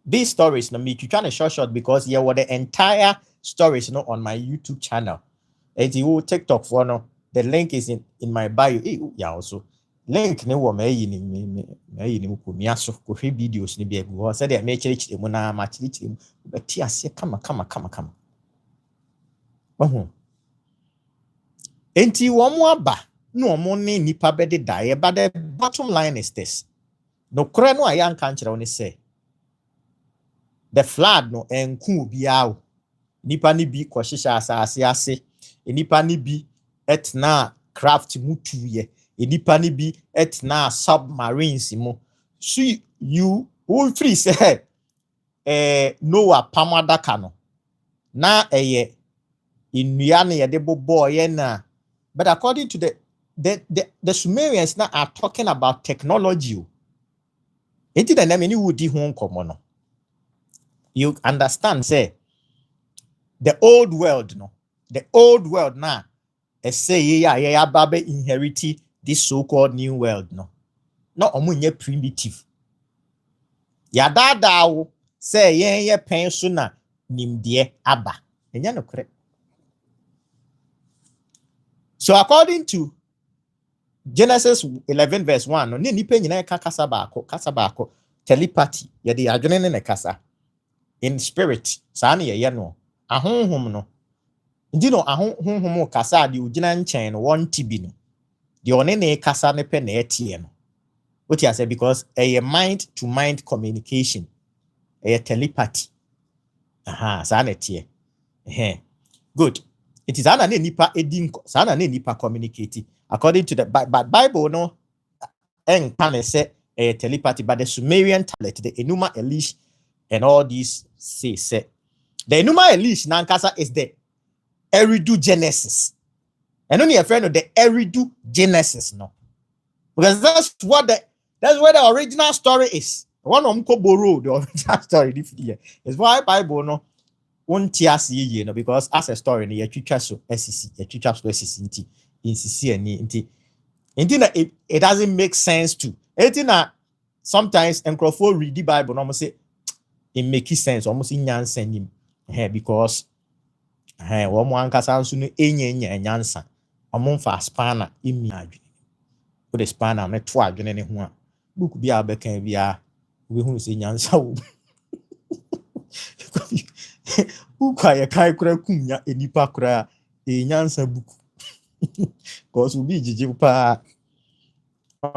These stories no make you trying to short because here were the entire stories on my YouTube channel. And you TikTok for no, the link is in my bio. Yeah, also link ne wo me ko miaso ko hwe videos ne bia go say dey me chiri mu na ma chiri mu beti ase kama. Enti wo mo aba no mo ne nipa bede dae, but the bottom line is this. No kore no ayan kan kire woni say the flood no enku biawo nipa ni bi kwahihya asase ase nipa ni bi etna craft mutu ye enipa ni bi etna submarines mu so you will free say Noah pamadaka no na eye inua na ye de bobo ye na but according to the Sumerians now are talking about technology. Enti the name ni wudi ho nkomo no. You understand say the old world now say yeah babe inherit this so-called new world no omunye primitive ya dada say ye pen so na nimde aba enya no kore. So according to Genesis 11 verse 1 no nipa nyina ka kasa baako telepathy ye de adwene ne kasa in spirit saa ne ye no ahonhom no ndi no ahonhom kasa de ogina nchen no won tibi no de one ne kasa ne pe na etie no what you say because a mind to mind communication a telepathy saa na tie good it is ana ne nipa edin saa na ne nipa communicate according to the Bible no can say a telepathy but the Sumerian tablet the Enuma Elish and all these say the Enuma Elish nankasa is the Eridu Genesis and only a friend of the Eridu Genesis no because that's where the original story is. One of them borrow the original story is why Bible no won't tears ye no because as a story no yetwitwa so SCC yetwitwa so SCC in CC and it doesn't make sense to na sometimes encrofo read the Bible no say it makes sense almost in nyansa nim because wo mo ankasa nso no enya nyansa omo fa spanner imi adwene o the spanner na to adwene ne ho a book bia bekan bia we hu se nyansa wo book aye kai kura kunya enipa kura nyansa book cause we jiji pa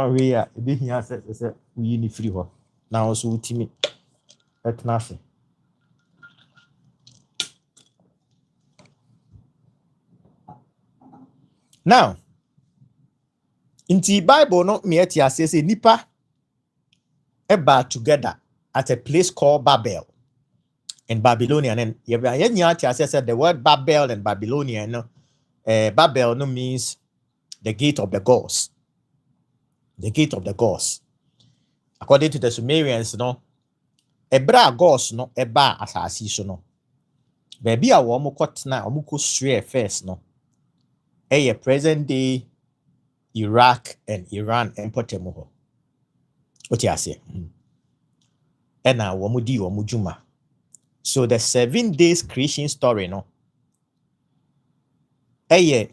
we ya e be hia se we ni free ho na also utimi etnafe. Now in the Bible no me etia say nipa eba together at a place called Babel in Babylonian and say the word Babel and Babylonian no Babel no means the gate of the gods. The gate of the gods. According to the Sumerians no ebra gods no eba asasi so no baby a wo mo kotena wo mo ko sue first no present day Iraq and Iran empotemo ho. What you say? And now womudi womujuma. So the 7 days creation story no. They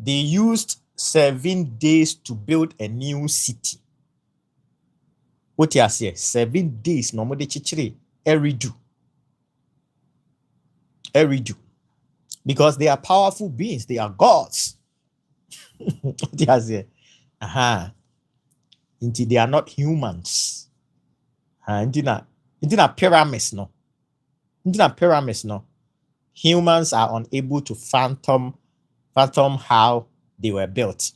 used 7 days to build a new city. What you say? 7 days no mo de chichiri eridu. Because they are powerful beings, they are gods. What you say? Until they are not humans. Until pyramids no. Humans are unable to fathom how they were built.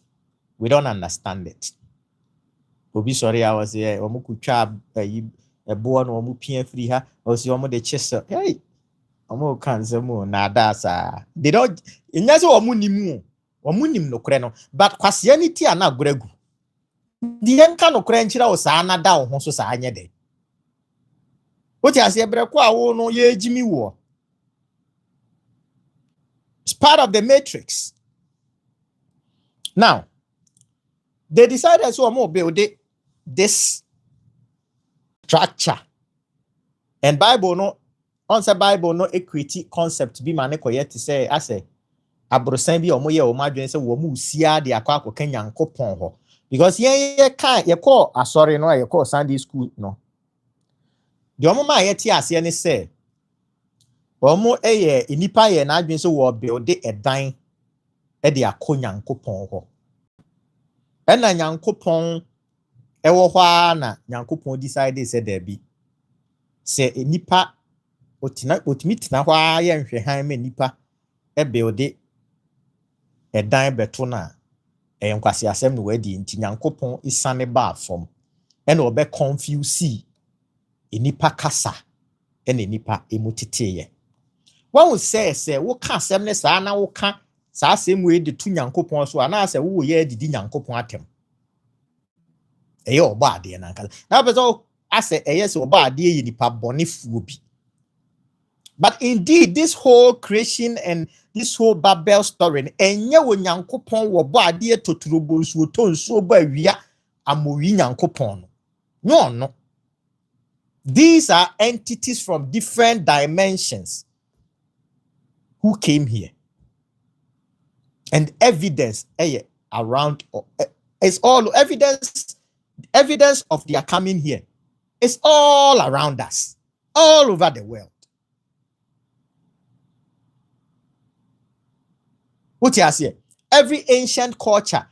We don't understand it. Obi sorry I was here. Omu kutwa a boa no omu pia free ha. Osi omu de chese. Hey. Omu kanse mu na dasa. They don't inyaso omu nimu. Omu nim no kure no. But kwasianity ana gregu. The enka no kure nchira o sa na da ho so sa anye de. Oti ase breko awo no ye jimi wo. It's part of the matrix. Now, they decided to build this structure. And Bible no, once Bible no equity concept be man yet to say, I say, abrosan bi omo ye o madwen se wo mu usia de akwa akoka Nyankopon ho. Because ye kan ye call asori no ye call Sunday school no. The omo ma ye ti ase ne say, omo eye inipa ye na adwen se wo build a dan e de akọ Nyankopon ho. Ena Nyankopon ewo hwa na Nyankopon decide say there be say enipa otimi tina hwa ye nhwe han ma nipa e build a dan beto na Nkwasi asem no wadi nti Nyankopɔn isane ba fam ena obe confuse enipa kasa ena enipa emutiteye. When we say wo ka asem ne saa na wo ka saa asem we de tu Nyankopɔn so ana ase wo ye didi Nyankopɔn atem. Eye oba ade na nka. Na bezo ase eye se oba ade ye nipa bonifuo bi. But indeed, this whole creation and this whole Babel story, enye wo Nyankopɔn wo bo ade toturobo nsuo to nsuo ba wia amowi Nyankopɔn no. No. These are entities from different dimensions who came here. And evidence around it's all evidence of their coming here. It's all around us, all over the world. What you say? Every ancient culture,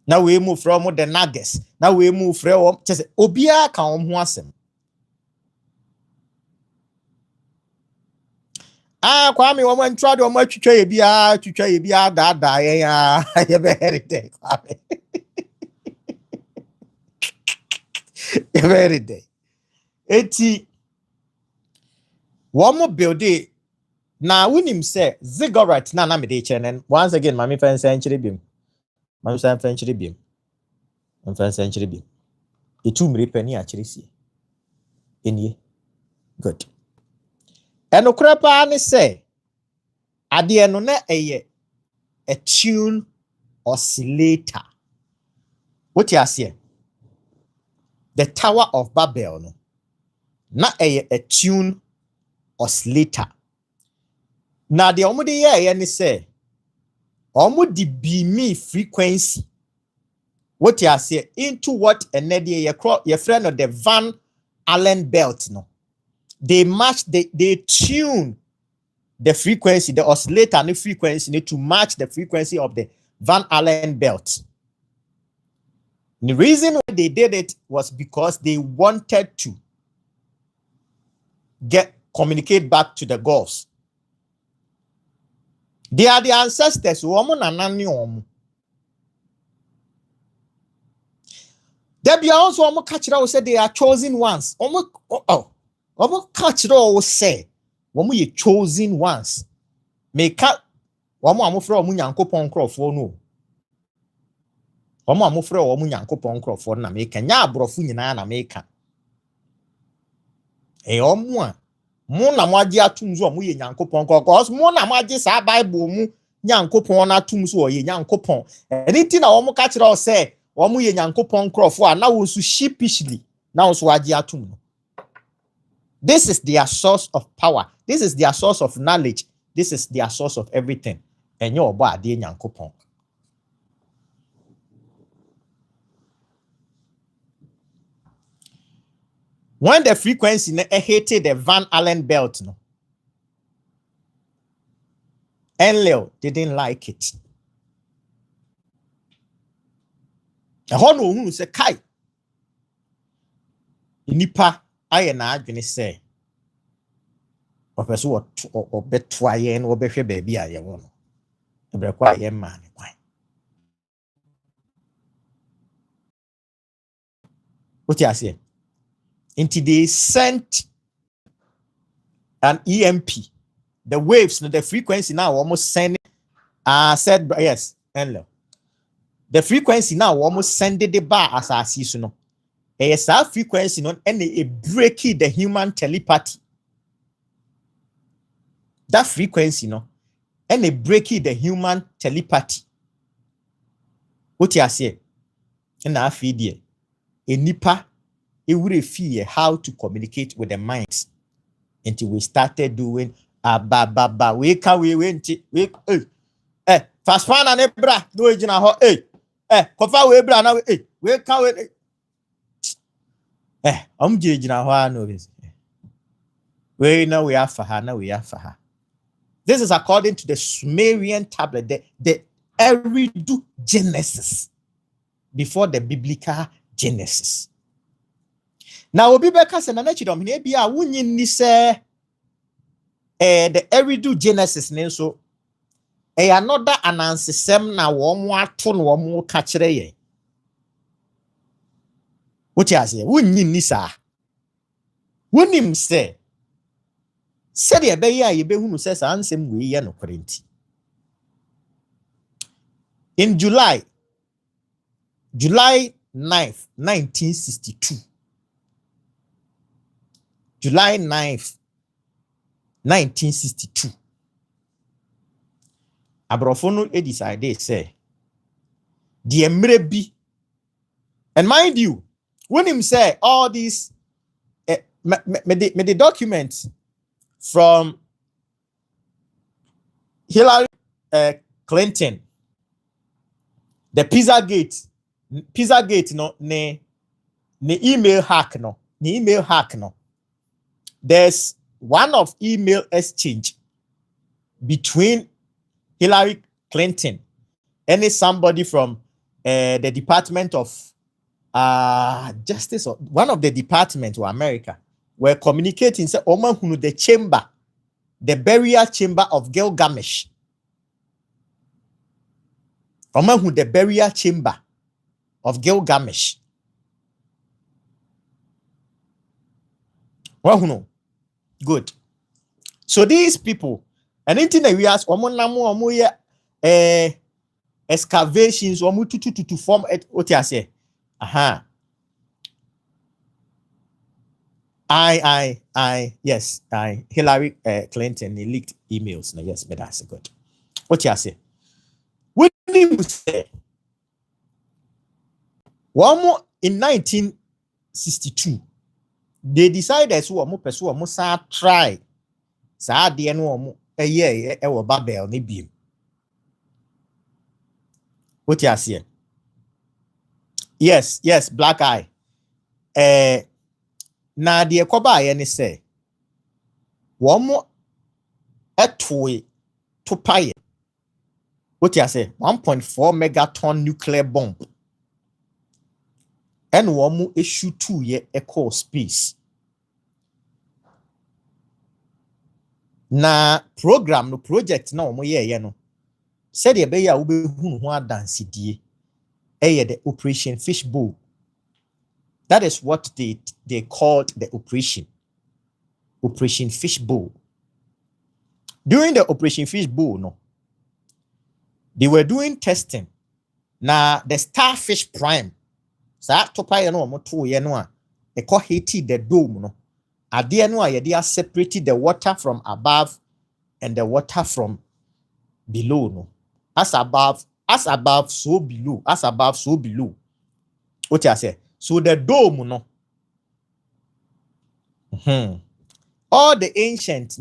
now we move from the Nagas. Now we move from just Obia kan asem. Kwame woman tried to much twitwa bia da ya you very day. Very day. Eti one more building. Now when him say ziggurat na me de chenen once again mami fan century bim. Mami fan century bim. Fan century bim. E two mre pani actually see. Enie. Good. And okrepa ne say ade no na eye a tune oscillator. What you say? The Tower of Babel no na eye a tune oscillator. Now the omo de ye ni say omo di beam frequency. What you say into what enede ye friend of the Van Allen belt no. They match they tune the frequency, the oscillator and the frequency to match the frequency of the Van Allen belt. The reason why they did it was because they wanted to communicate back to the gods. They are the ancestors. There be also said they are chosen ones. Catch say ye chosen ones. Make up from Nyankopɔn nkrɔfoɔ no. Amofra Nyankopɔn nkrɔfoɔ na make nya abrɔfo nyinaa na make. Mo na mo age atum so mo ye Nyankopɔn cause mo na mo age saa Bible mu Nyankopɔn na atum so ye Nyankopɔn. Anything na omo catch say omo ye Nyankopɔn nkrɔfoɔ na wo so sheepishly na wo so age atum no. This is their source of power. This is their source of knowledge. This is their source of everything. And your body Nyankopɔn. When the frequency hated the Van Allen belt, no, Enlil didn't like it. A hono who say kai. Nipa I na adwene say opeso o betwaye na obehwe baabi a ye wo no ebrekwa ye ma ne kwan what you say until they sent an EMP, the waves, the frequency now almost send said yes hello the frequency now almost send the bar as I see so no. Yes, our frequency no and a breaking the human telepathy. That frequency no and a breaking the human telepathy. What you say? And I feed you. A nipa it would fear how to communicate with the minds until we started doing we can we went fast fan and ebra do it ho kofa we bra na we can we we are for her. This is according to the Sumerian tablet, the Eridu Genesis, before the biblical Genesis. Now, Obi Bekas and Anachidom, maybe I wouldn't say the Eridu Genesis, so another anansesem na wɔn ato no wɔn ka kyerɛ yɛn. What you say? Wunni ni saa. Wunim sɛ sɛdeɛ ɛbɛyɛ a yɛbɛhunu sɛ saa nsɛm wei yɛ nokorɛ nti. In July 9th, 1962. July 9th, 1962. Aborɔfo no decide say deɛ mmerɛ bi, and mind you, when him say all these the documents from Hillary Clinton, the Pizzagate no ne email hack no, there's one of email exchange between Hillary Clinton and somebody from the Department of Justice, or one of the departments of America, were communicating. Say, the chamber, the burial chamber of Gilgamesh. The burial chamber of Gilgamesh. Good. So these people, and anything that we ask, excavations, to form it. What you say? Yes, Hillary Clinton leaked emails. No, yes, but that's good. What you say? What do you say? One more in 1962, they decided to try. Sa de no e Babel ne biem. What you say? Yes, black eye. Na de koba ye ne say womo etoe to paye. What you say? 1.4 megaton nuclear bomb. And womo issue 2 ye echo space. Na program no project na womo ye no. Said ye be ya ube hunu ho adanse die. The Operation Fishbowl. That is what they called the Operation Fishbowl. During the Operation Fishbowl, no, they were doing testing. Now the Starfish Prime, sa topa ye no mo to ye no a e ko hiti the dome no. Ade no a ye dey separated the water from above and the water from below no. As above, so below. As above, so below. What you say? So the dome, no. All the ancient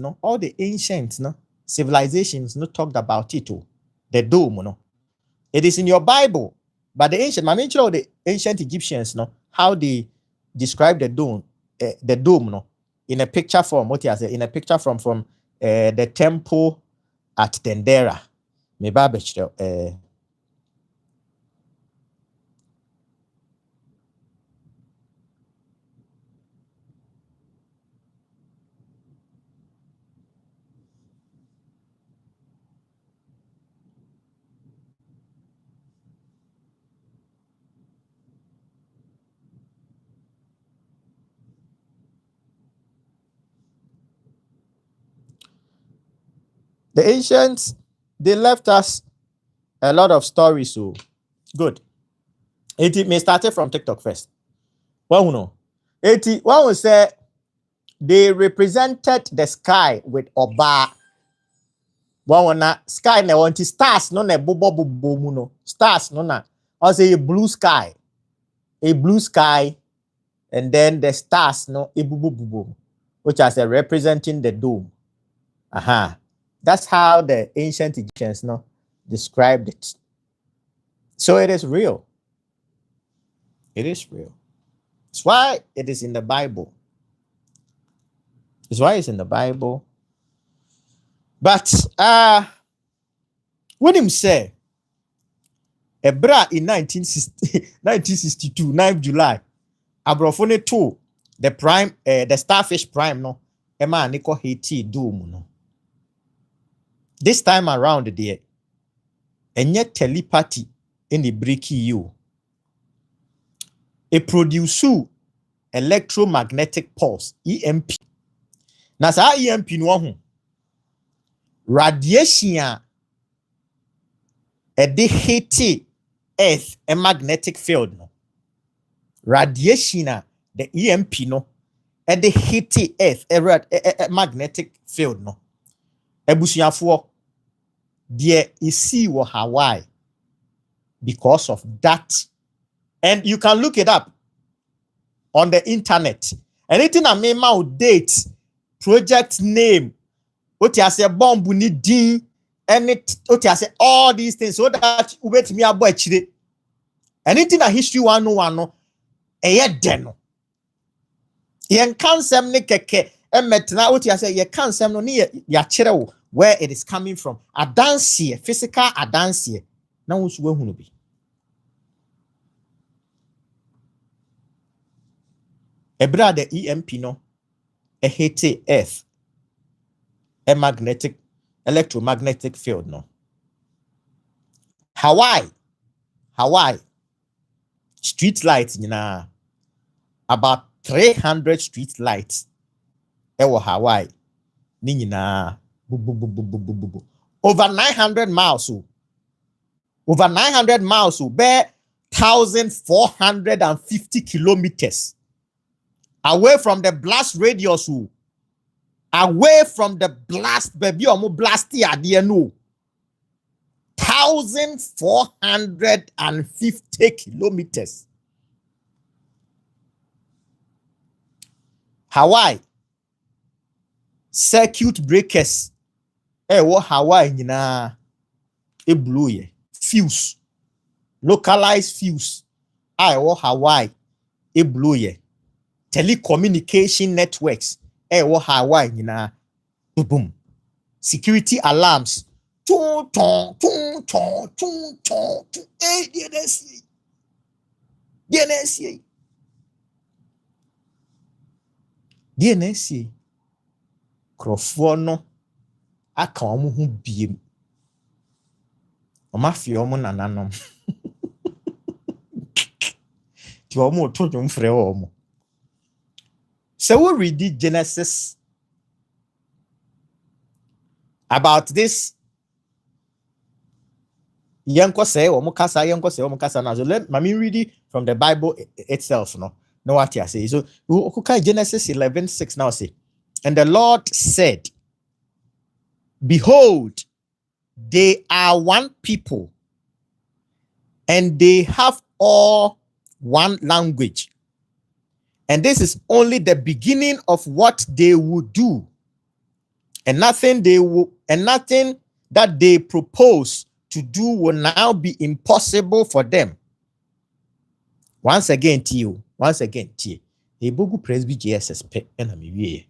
civilizations, no, talked about it too. The dome, no. It is in your Bible, but the ancient Egyptians, no, how they describe the dome, no, in a picture form. What you say? In a picture from the temple at Dendera. Me babech the ancients, they left us a lot of stories. So good. It may start from TikTok first. Well, no. One will say they represented the sky with Oba. One na sky na want stars no na bobo no stars no na. I say a blue sky, and then the stars no a bubu, which I say representing the dome. That's how the ancient Egyptians no described it. So it is real. It is real. That's why it is in the Bible. It's why it's in the Bible. But when him say Ebra in 1962, 9th July, Abrofone 2, the prime, the Starfish Prime, no, Emma Nico Haiti Doom, no. This time around, dear, enye telepathy in a breaky you. A produce electromagnetic pulse, EMP. Na sa EMP no ho. Radiation a de hit earth a magnetic field no. Radiation the EMP no a de hit earth a magnetic field no. Ebusuafo there is see wo Hawaii because of that. And you can look it up on the internet. Anything I mean my date, project name, what you say bomb ni din, and it what you say all these things so that you wait me abo achire. Anything a history 101 no eye de no. Yen kansem ne keke emetna what you say ye kansem no ne ya kire wo where it is coming from. Adanse, physical adanse. Na wo so ehunu bi. Ebra the EMP no a hit earth a magnetic electromagnetic field no. Hawaii street lights about 300 street lights ewo Hawaii ni nyina over 900 miles over 900 miles bear 1,450 kilometers away from the blast radius away from the blast baby omo blast ade no 1,450 kilometers. Hawaii circuit breakers wo Hawaii nyina e blow ye fuse localized fuse wo Hawaii e blow ye telecommunication networks wo Hawaii nyina boom security alarms ton DNS krofo no aka omo hu biem omafia omo nananom ti omo to dwom frɛ omo. So we read Genesis about this yanko say omo kasa na. So let me read it from the Bible itself no what you say. So okay, Genesis 11:6 now say, and the Lord said, behold, they are one people and they have all one language. And this is only the beginning of what they will do. And nothing that they propose to do will now be impossible for them. Once again, Tio. Ebogu presby JSS pe na me wie.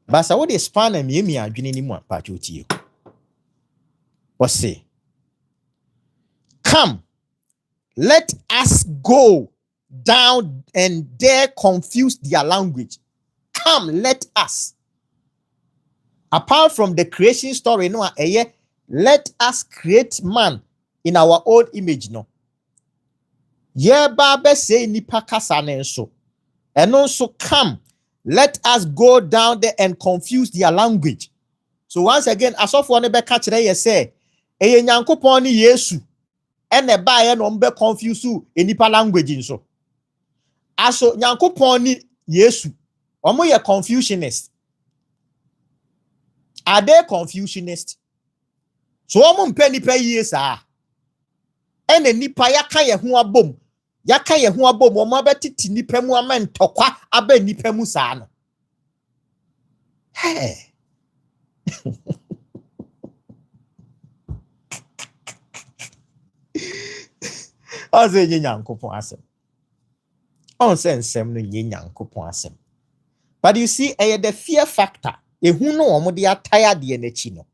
But so what is span and me adwene ni mu apacho Tio. What say? Come, let us go down and there confuse their language. Come, let us. Apart from the creation story, no, let us create man in our own image, no. Yeah, Baba say nipa kasa nenso. And also come, let us go down there and confuse their language. So once again, as of one be catch there, say, eye nyankopon ni Yesu, ene ba ye no mbe confuse nipa language nso. Aso nyankopon ni Yesu, omo ye confusionist. Are they confusionist? So omo mpe nipa yie saa. Ene nipa yaka ye ho abom. Yaka ye ho abom omo abetiti nipa mu ama ntokwa aba nipa mu saa no. Hey. Oze nye nyankopon asem. On sensem no nye nyankopon asem. But you see, the fear factor. Ehu no omo de ataya de n'achi no.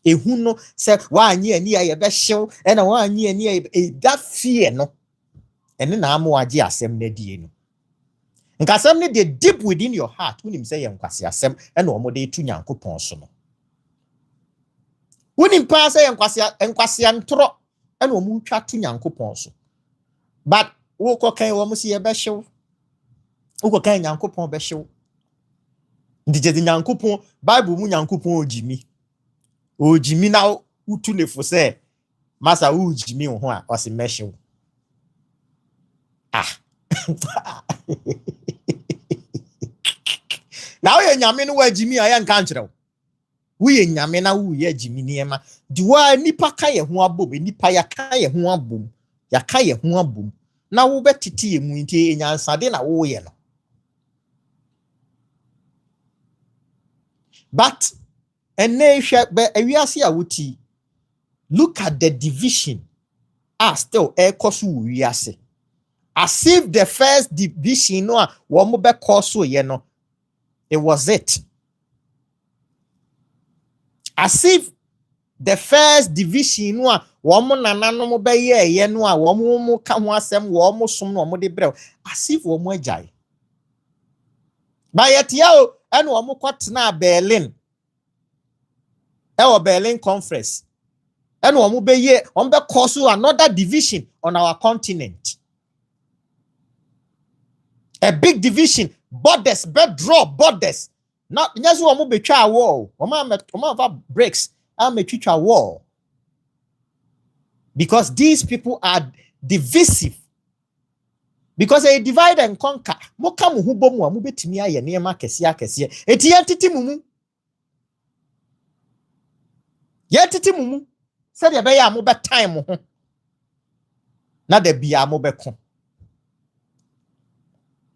Ehu no say wa anye ani aye be hyew e na wa anye ani that fear no. Ene na amo age asem na die no. Nka asem ne dey deep within your heart. Unim say yenkwase asem e na omo de tu nyankopon so no. Unim pa say yenkwase antro. ɛna ɔmo twa to Nyankopɔn so. But wokɔ kan ɔmo si yɛbɛhyew. Wokɔ kan Nyankopɔn bɛhyew. Ndije di Nyankopɔn Bible mu Nyankopɔn ojimi na utu ne fo sɛ masa ojimi ho a ɔse mɛhyew. Na wo ye nyame no wajimi a yɛ nka nkyerɛw. Wo ye nyame na wo ye jimi niema. Di wa nipa ka ye ho abom, nipa ya ka ye ho abom. Ya ka ye ho abom. Na wo betiti ye mu nti enyansade na wo ye no. But ewiase a wuti, look at the division still ekosu wiase. As if the first division no wo mo be koso ye no, it was it. As if the first division no wo mo nananom mo be ye no a wo mo ka ho asem wo mo som no mo de brew, as if wo mo agyae. Ba yetia o ene wo mo kwatena Berlin. Berlin conference. And we be cause another division on our continent. A big division, borders, bedrock borders. Not yes, we be try war. Breaks. I'm a teacher war. Because these people are divisive. Because they divide and conquer. Moka mu hubo mu amu betimi aye niema kese. Eti entity mumu. Yetiti mumu said ya be ya mo be time ho na da bia mo be ko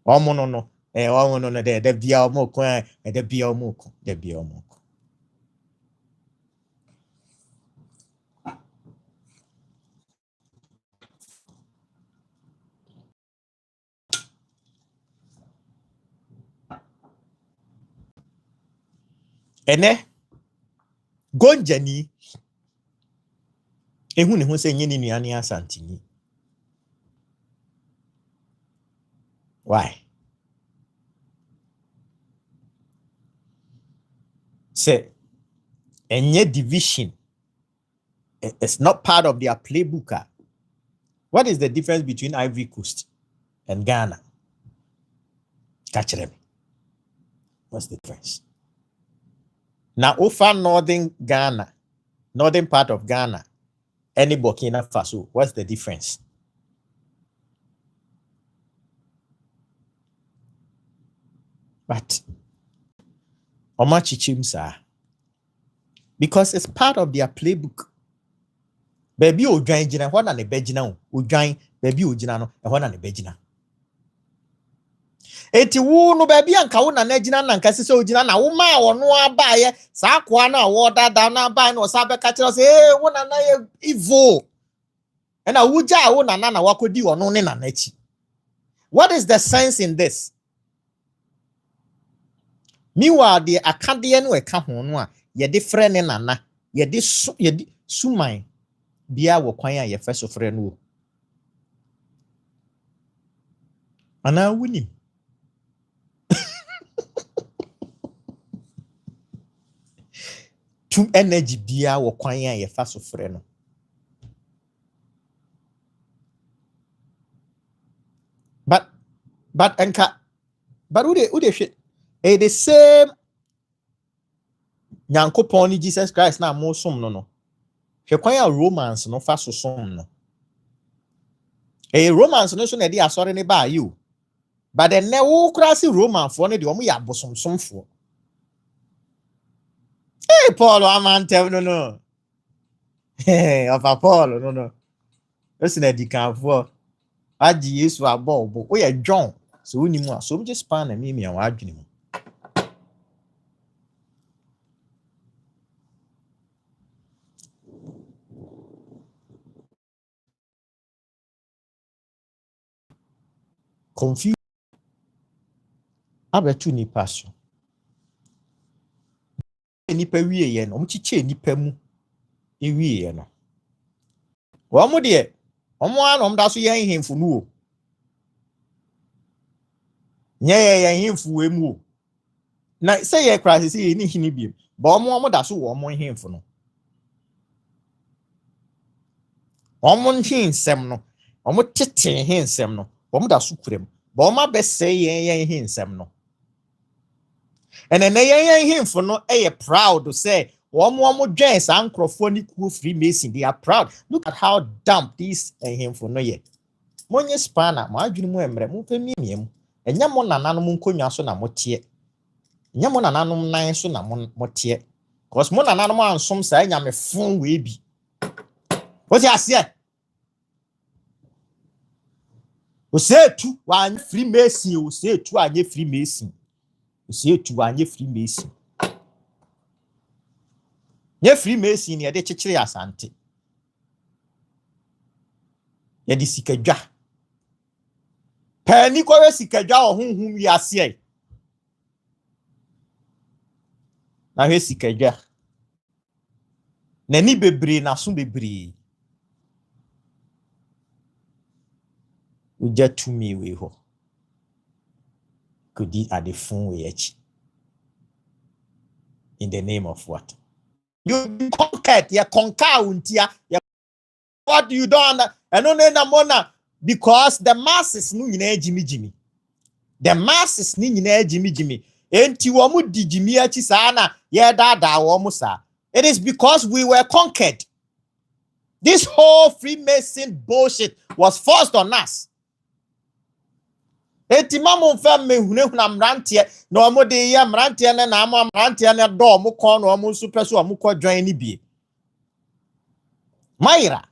omo no omo no da bia omo ko da bia omo ko ene gonjani ehun ne ho se nyini nuane asantini. Why? Say enye division, it's not part of their playbook. What is the difference between Ivory Coast and Ghana? Catch them. What's the difference? Now, over northern Ghana, northern part of Ghana, any Burkina Faso, what's the difference? But Omachichimsa, because it's part of their playbook. Baby o join jina, what an ebejina o join baby o jina no, what an ebejina. Eti wu no baby anka wo na jina na nka sese o jina na wo ma wo no abaye sa akwa na wo dada na abaye no sa be ka kire say wo na ye evil. And wo ja wo na wakodi ono ne na nachi. What is the sense in this? Meanwhile, the akade no eka ho no a ye de frɛ ne nana, ye de suman bia wo kwan a ye fɛ so frɛ no. Ana wuni. Tum energy bia wo kwan a ye fɛ so frɛ no. But ude shit. The same Nyankopɔn ni Jesus Christ na mo som no. Hwe kwan a romance no fa so som no. Romance no so na dey asɔre ne ba you. But the ne wo kura si romance for no de omo ya bosomsomfo. Hey Paul amantem no. Hey of Paul no. Esi na dikanfo. Agi Yesu abɔ. O ye John. So we mu so just span na me wa adwene mu. Confused abetu nipa so. Nipa wie ye no, omchiche nipa mu ewie ye no. Wo mo de omo anom da so ye hemfu no o. Nye ye hemfu we mu o. Na say ye crisis ye ni hini biem. Ba omo da so wo omo hemfu no. Omon hinsem no. Omo tete hinsem no. Omo da sukurem. But oma be say yen hinsem no. And then yen himfo no proud to say Omo dwen sa nkrofo ni ku Freemason. They are proud. Look at how damp these himfo no ye. Monye spana ma adwene mu emre mu pe miemiem. Enya mo nananom nkonwa so na motie. Enya mo nananom nan so na motie. Cause mo nananom ansom sa nyame fon we bi. What you say? O say tu wa Freemason, o say tu anye Freemason. O say tu anye Freemason. Nye Freemason ye de chechire asante. Ye di sikadwa. Pani kwa sikadwa ohunhum wi ase. Na hwe sikadwa. Nani bebre na so bebre. Uja tumi we ho. Kudi adefun we echi. In the name of what? You conquered, you conquer untia. What you don't mona because the masses nu nyina Jimmy. The masses ni nyina Jimmy. Enti wo mu di Jimmy achi sa na ye dada wo mu sa. It is because we were conquered. This whole Freemason bullshit was forced on us. Eti mamu fam me hunehuna mrantie na omo de ye mrantie ne na ama mrantie ne do omo kon na omo nso peso omo ko join ni bie. Mayra.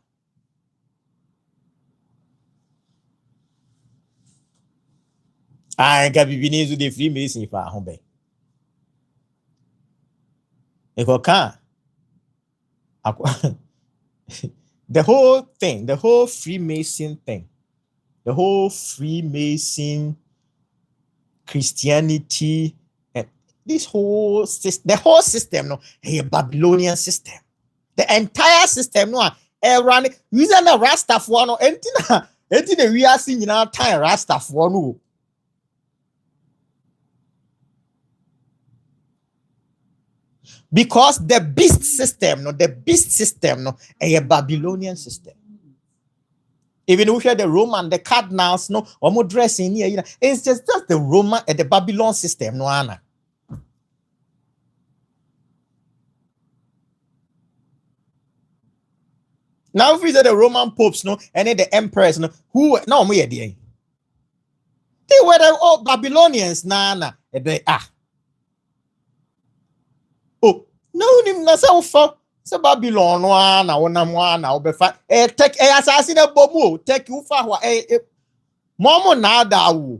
I ga bibini zu de Freemason fa ho be. Eko kan the whole thing, the whole Freemason thing, the whole Freemason Christianity, and this whole system, the whole system, no, a Babylonian system. The entire system, no, run using a Rastafari, no, entina we are seeing in our time Rastafari, no. Because the beast system, no, a Babylonian system. Even if you hear the Roman, the cardinals, no, or more dressing here, you know, it's just the Roman and the Babylon system, no, Anna. Now, if we say the Roman popes, no, and then the emperors, no, who, no, me, they were the old Babylonians, nana, oh, no, na so se Babylon na wona mo na obefa tek asase na bomu tek ufa ho momo na ada wo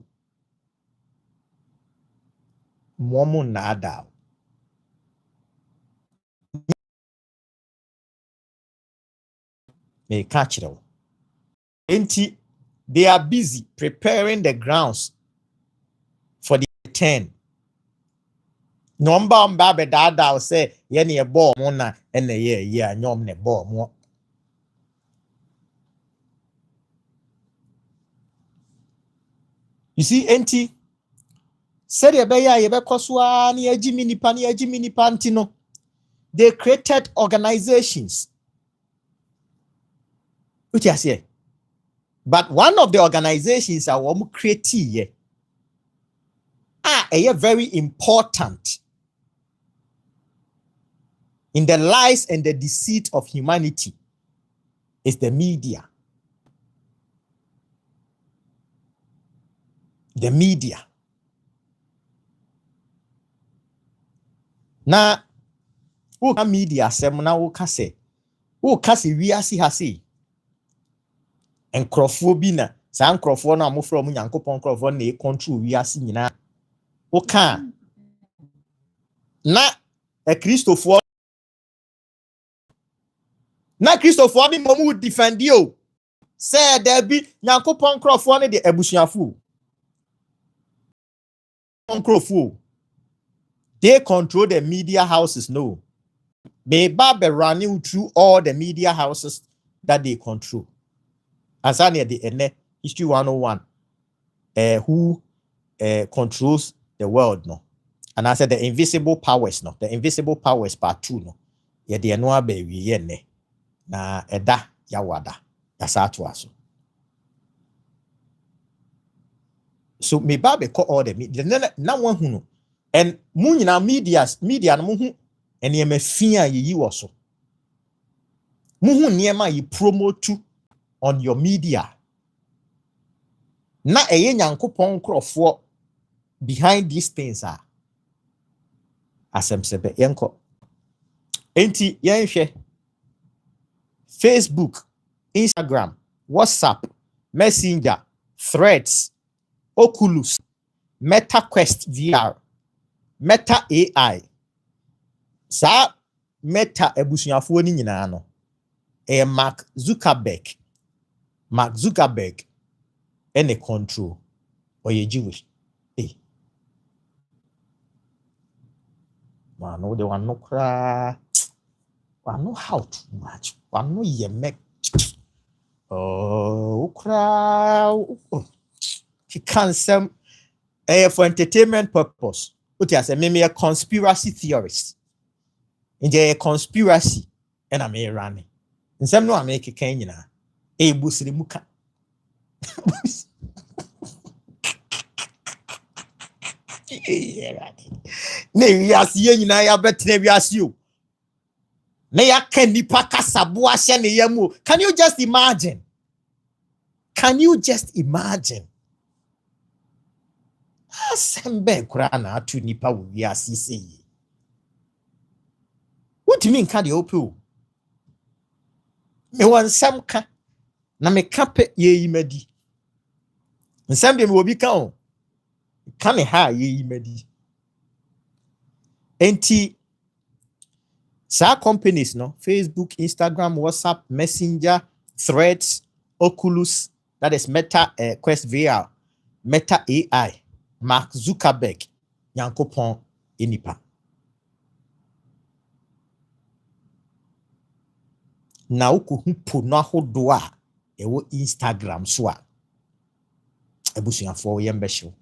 momo na ada me catch them. Enti they are busy preparing the grounds for the 10. Number mba dada say ye ne ebo mo na ene ye anyom ne bo mo. You see enti said ye be ya ye be kosoa na ye gimi nipa ntino. They created organizations. What you say? But one of the organizations are what created very important in the lies and the deceit of humanity is the media. The media. Na wo media sem na wo kase wi ase hase enkrofo bi na sa enkrofo na amofro mu Nyankopon enkrofo na e control wi ase nyina wo ka na Christopher bi mo defend you say there be Nyankopon enkrofo na de abusuafo enkrofo they control the media houses. No, they be running through all the media houses that they control. As I near the History 101, who controls the world, no? And I said the invisible powers, no? The invisible powers part 2, no? Yeah, they no baby, yeah, na eda yawada. yasa to aso. So me ba be call all the media na one hu no and mu nyina media no mu hu ene ma fia yi wo so mu hu niema yi promote on your media na eye nyankopon krofo behind these things are asemsebe yenko enti yenhwe Facebook, Instagram, WhatsApp, Messenger, Threads, Oculus, MetaQuest VR, Meta AI. Sa Meta ebusuafo ni nyina no. Mark Zuckerberg. Mark Zuckerberg any control or you Jewish. Man, no, they want no cry. I know how too much. I know you make. Oh, cry. He can't say for entertainment purpose. What you say? Maybe a conspiracy theorist. In a conspiracy, and I'm a running. In some no, I make a Kenya. A busri muka. Ne wiase nyina ya betene wiase o na ya kan nipa kasabo ahye ne yamu. Can you just imagine? Can you just imagine? Asembe kura na atu nipa wo wiase sei. What do you mean can you open? Me wan sam ka na me kape ye yimadi. Nsam de me obi ka o. Kan ha ye yimadi. Enti sa companies no Facebook, Instagram, WhatsApp, Messenger, Threads, Oculus, that is Meta Quest VR, Meta AI, Mark Zuckerberg, Yankopon enipa. Na uko humpo no ahodo a ewo Instagram so a ebusuafo yembe hyew.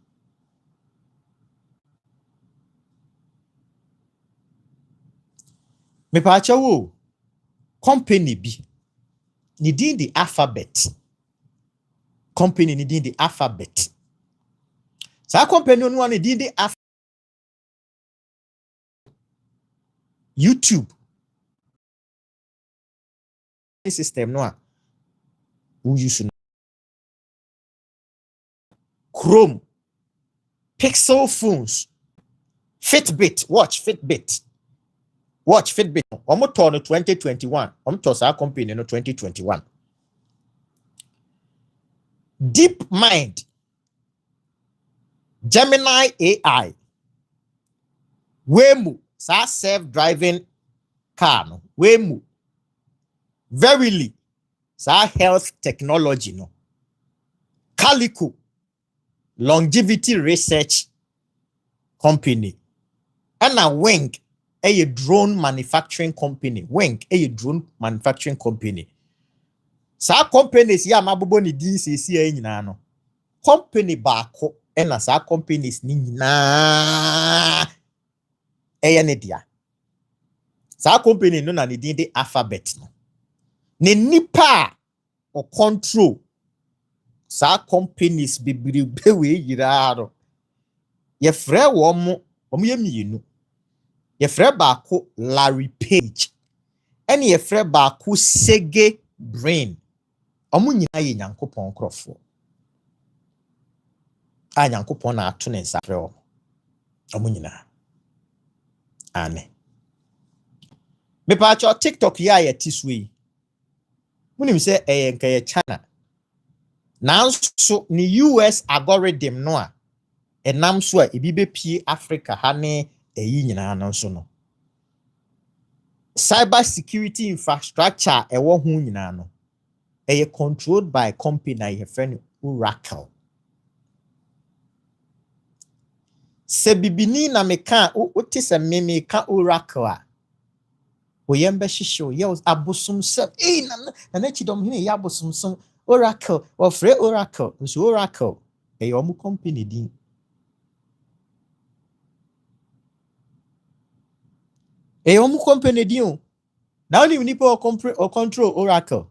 Me pa wo company bi ni din the Alphabet. Company ni din the Alphabet. Sa company no ni din the YouTube system no a we use Chrome, Pixel phones, Fitbit, watch Fitbit. Omo to no 2021. Omo to sa company no 2021. DeepMind, Gemini AI, Waymo, sa self-driving car no, Waymo, Verily, sa health technology no, Calico, longevity research company, and a Wing, a drone manufacturing company. Sa companies ya mabobo ni din sisi nyina no. Company baako na sa companies ni nyina ne dia. Sa company no na ni din de Alphabet no. Ne nipa o control sa companies bibiribe we yira ro. Ye frɛ wo mo ye mienu. Ye frɛ baako Larry Page. Ene ye frɛ baako Sergey Brin. Omo nyina ye Nyankopɔn krɔfo. A Nyankopɔn na ato ne nsa frɛ wo. Omo nyina. Amen. Me pa cho TikTok ya ye tiswe. Munim se nka ye China. Nanso ni US algorithm no a enam so a ebi be pie Africa ha ne eyi nyina no so no. Cyber security infrastructure ewo hu nyina no. Controlled by a company na your friend Oracle. Se bibini na meka o se meme ka Oracle a. O yembe shisho ye abosum se na chidom hine ya abosum so Oracle or free Oracle so Oracle omu company din. Omu company din. Now ni nipa o control Oracle.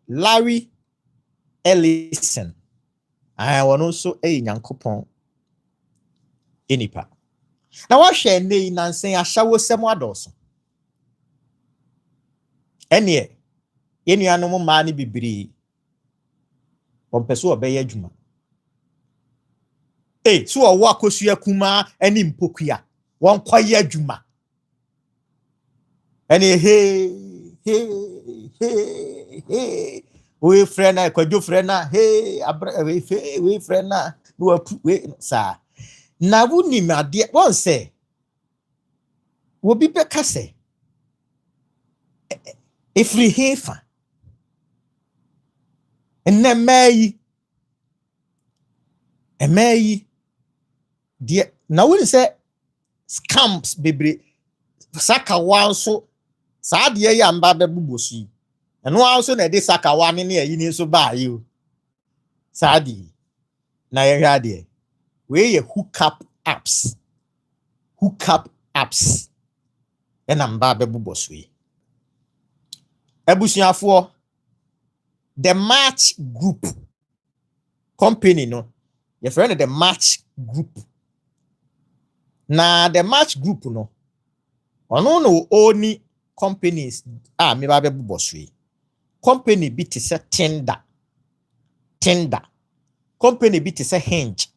Larry Ellison. I want also a Nyankopon enipa. Now what share ne nansen ahyawo sem adoso. Ene yenuanom ma ne bibiri. Ompeso obeye adwuma. So owo akosua kuma ani mpokua. Won kwaye adwuma. Ene hey. We friend na kwadwo friend na hey we friend na we sa na wuni made won say wo bi beka say efri hefa enne mai de na wuni say scams bebre saka wanso sa de ya mba bebubosu eno also na de saka wane ne ayi ni so ba yi o sadi na ye hwa de we ye hookup apps ena mba bebubosu yi ebusuafo the Match Group company no your friend the Match Group na the Match Group no ono no only companies me ba bebubosu yi company bi te say Tinder company bi te say Hinge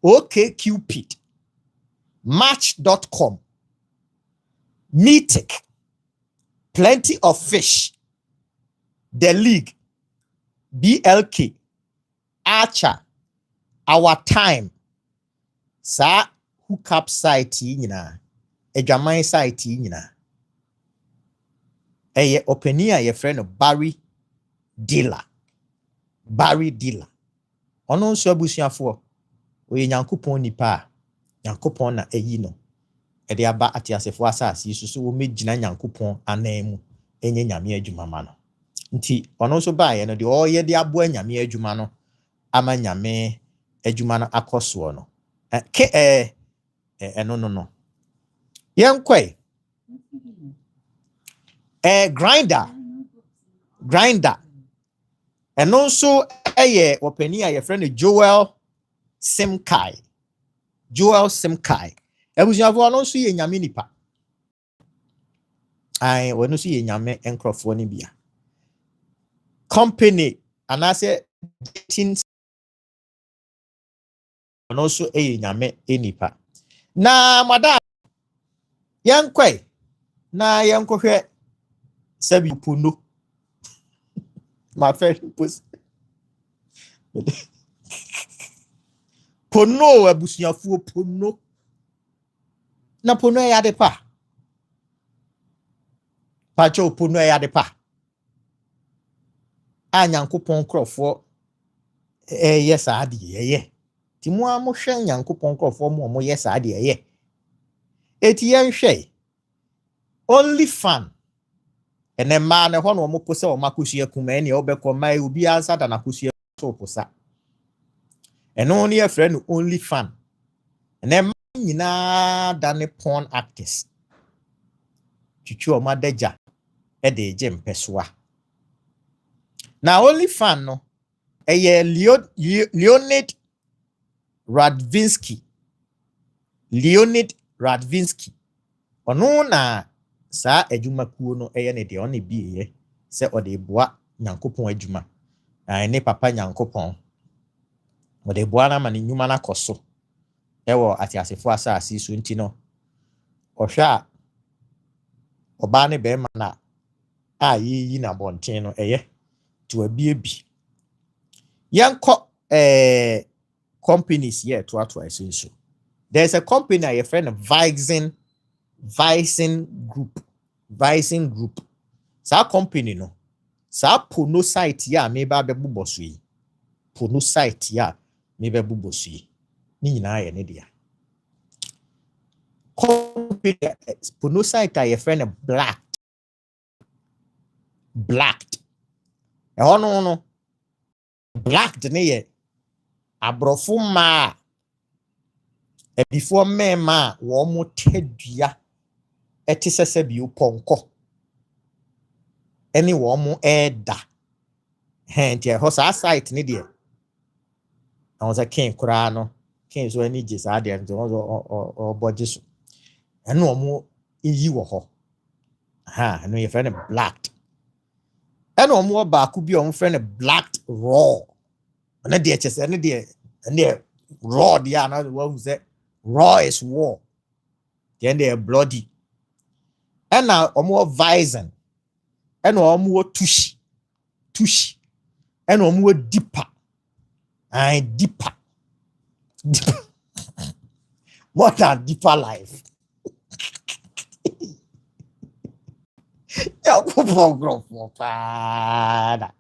OkCupid Match.com Meetic Plenty of Fish The League BLK Archer Our Time sa hookup site nyina adwaman site nyina eye openia ye friend Barry Diller ono nso abusuafo oye Nyankopon nipa Nyankopon na eyi no ede aba atiasefo asase so wo megina Nyankopon anemu enye nyame adwuma ma no nti ono nso ba ye no de oye de abo nyame adwuma no ama nyame adwuma no akoso no no yenkwe Grindr eno nso eye opani a ye friend Joel Simkai ebusuafo ono nso ye nyame nipa wono nso ye nyame enkrofo ni bia company anase dating ono nso ye nyame enipa na mada yenkwe na yenkohwe sabi puno my friend was pono abusuafo pono na pono ya de pa pacho pono ya de pa Nyankopon krofo yes ade ye ti mo amohwe Nyankopon krofo mo yes ade ye eti yenhwe only fun ene ma ne ho no mo pose o makosua kuma ene obekọ mai obi ansa da na kosua so posa eno ne ye friend only fun ene ma nyina da ne porn actors chichu o madaja e de je mpesoa na only fun no eye Leonid Radvinsky ono na sa adwuma kuo no eye ne de one biye se ode boa Nyankopon adwuma ne papa Nyankopon ode boa na ma ne nyuma na koso ewo atiasefo asase so nti no ohwa oba ne be ma na yi na bonten no eye to abiebi yanko companies here to so there's a company a friend of Vixen Group sa company no sa pono site ya me ba bebuboso yi pono site ya me bebuboso yi ni nyina ye ne dia company pono site a friend of Blacked no Blacked ne ye abrofo ma before mema wo mo tadua eti sese bi uponko eni wo mo eda Nti ɛhɔ saa site ne deɛ na wɔn sɛ king koraa no king so ani gye saa deɛ nti wɔn sɛ ɔbɔ gye so ɛno wɔn eyi wɔ hɔ ɛno yɛfrɛ no blacked ɛna wɔn wɔ baako bi a wɔn frɛ no blacked raw ɛno deɛ kyɛ sɛ ɛno deɛ raw deɛ a na wɔn sɛ raw is war deɛ deɛ bloody ɛna wɔn wɔ Weizen ɛna wɔn wɔ tushi ɛna wɔn wɔ deeper deeper more than deeper life ya kupo grofo pada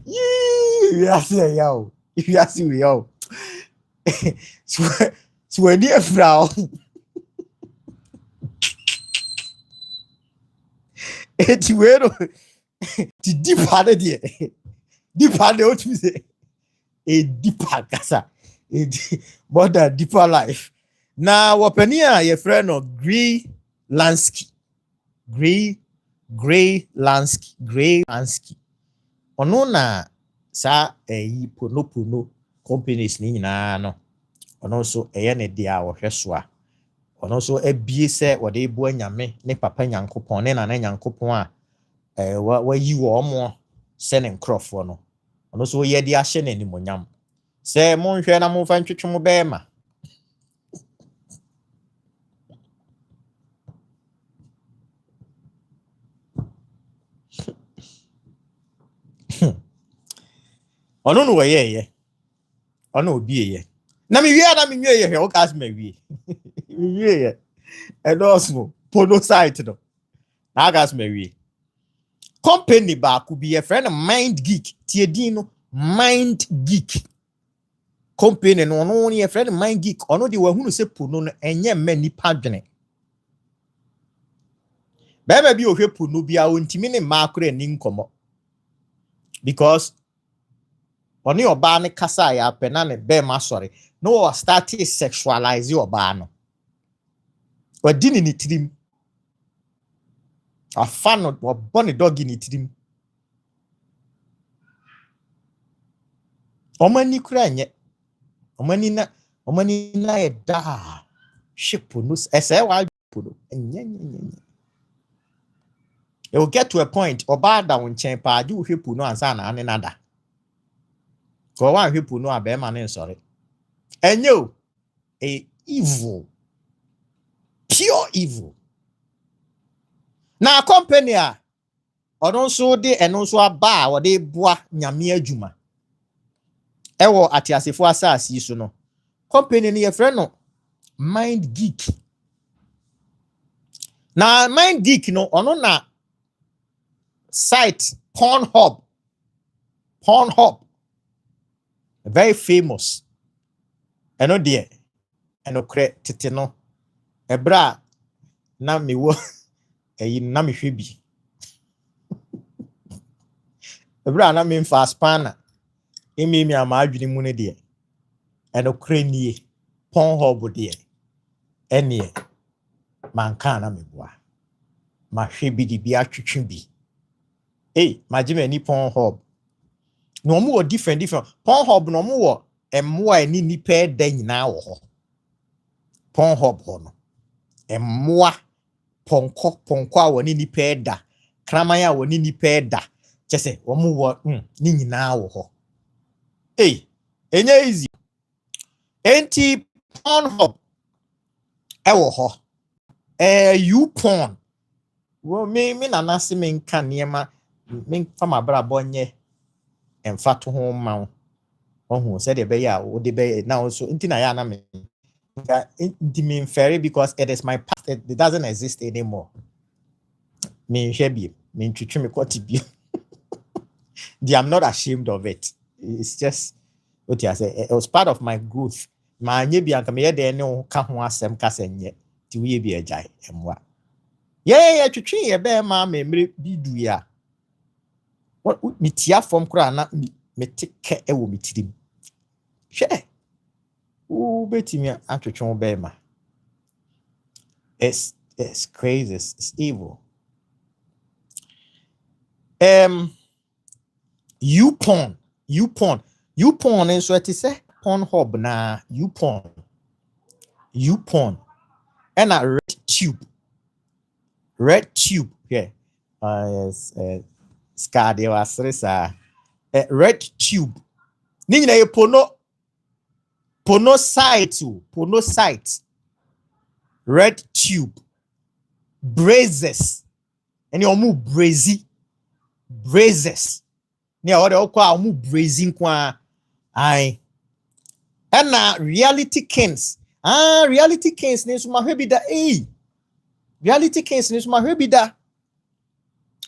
ya se yo ya se yo so when you frau eti wero ti deeper de o tu say a deeper kasa more than deeper life na wopani a ye friend no Gray Lansky ono na sa pono companies ni nyina no ono so eye ne dia wo hweso a ono so abie se wode bu anyame ne papa nyankopon ne na nyankopon a wa yi wo mo se ne nkrofo no ono so ye dia hye ne nimonyam se monhwe na momfa ntwetwe mo bema ono no ye ono obi ye na mi wie ye o ka asma wie mi wie ye edoso pono site no na ga asma wie company ba ku bi ye friend Mind Geek tie din no Mind Geek company no no ye friend Mind Geek ono de wahunu se pono no enye mma nipa dwene baba bi ohwe pono bia ontimi ne ma akora ni nkomo because oni oba ne kasa ya pena ne be ma sori no start sexualize oba no wadini ni tirim afano wabone dogi ni tirim omani kura nye omani na e da shipo no ese wa pono nye it will get to a point oba da wonchen pa ade wo hwepo no ansa na ane nada ko wa hwepo no abe ma ne sorry enyo evil pure evil na company a odon so de eno so aba wo de boa nyame adwuma ewo atiasefo asasi so no company ni ye frɛ no Mind Geek na Mind Geek no ono na site Pornhub very famous eno de eno kre tete no ebra na mewo na me hwebi ebra na me fast spanner emi ama adwene mu ne de eno kre nie Pornhub de ene manka na meboa ma hwebi di bia twetwe bi majime ni Pornhub no mu wo different Pornhub no mu wo emmoa ni nipa da nyina wo ho Pornhub ho no emmoa ponko a wo ni nipa da kraman a wo ni nipa da kyese wo mu wo ni nyina wo ho enye easy enti Pornhub wo ho you porn wo me na nase me nka niema me fama bra bonye emfa to ho ma wo se de be ya wo de be na so nti na ya na me nti me fair because it is my past, it doesn't exist anymore me hwebi me ntwetwe me kwati bi I'm not ashamed of it. It's just what I say, it was part of my growth ma nye bi anka me ye de ne ka ho asem ka senye ti we bi agai emwa ye twetwe ye be ma memre bi du ya me tia fom kra na me teke e wo me tirim hwe betimi atwetwe wo be ma it's crazy, it's evil YouPorn nso ɛte sɛ Pornhub na YouPorn and a RedTube yeah yes ska de wasere sa RedTube ni nyina ye porno site RedTube Brazers any omu Brazers ni awode okwa omu brazing kwa ai and Reality Kings Reality Kings ni so mahwe bi da Reality Kings ni so mahwe bi da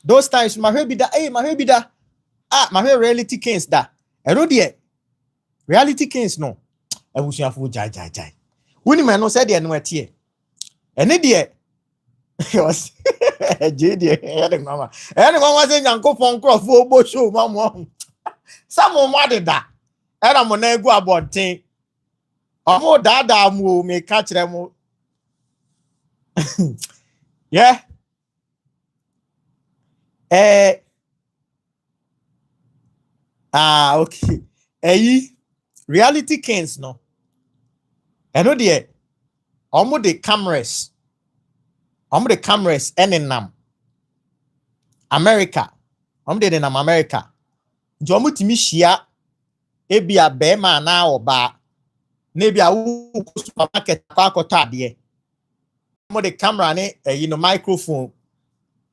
those times mahwe bi da mahwe Reality Kings da ero de Reality Kings no abusuafo jai woni me no said de no atie ene de was JD ene mama say nyankopon krofo ogbo show mamo samo madeda era mo na egu abonten omo dada mu me ka kire mu yeah okay Reality Kings no eno de omo the cameras enenam America de nam America nti omo timi hia ebia be ma na oba na ebia wo supermarket akọta ade omo the camera ne microphone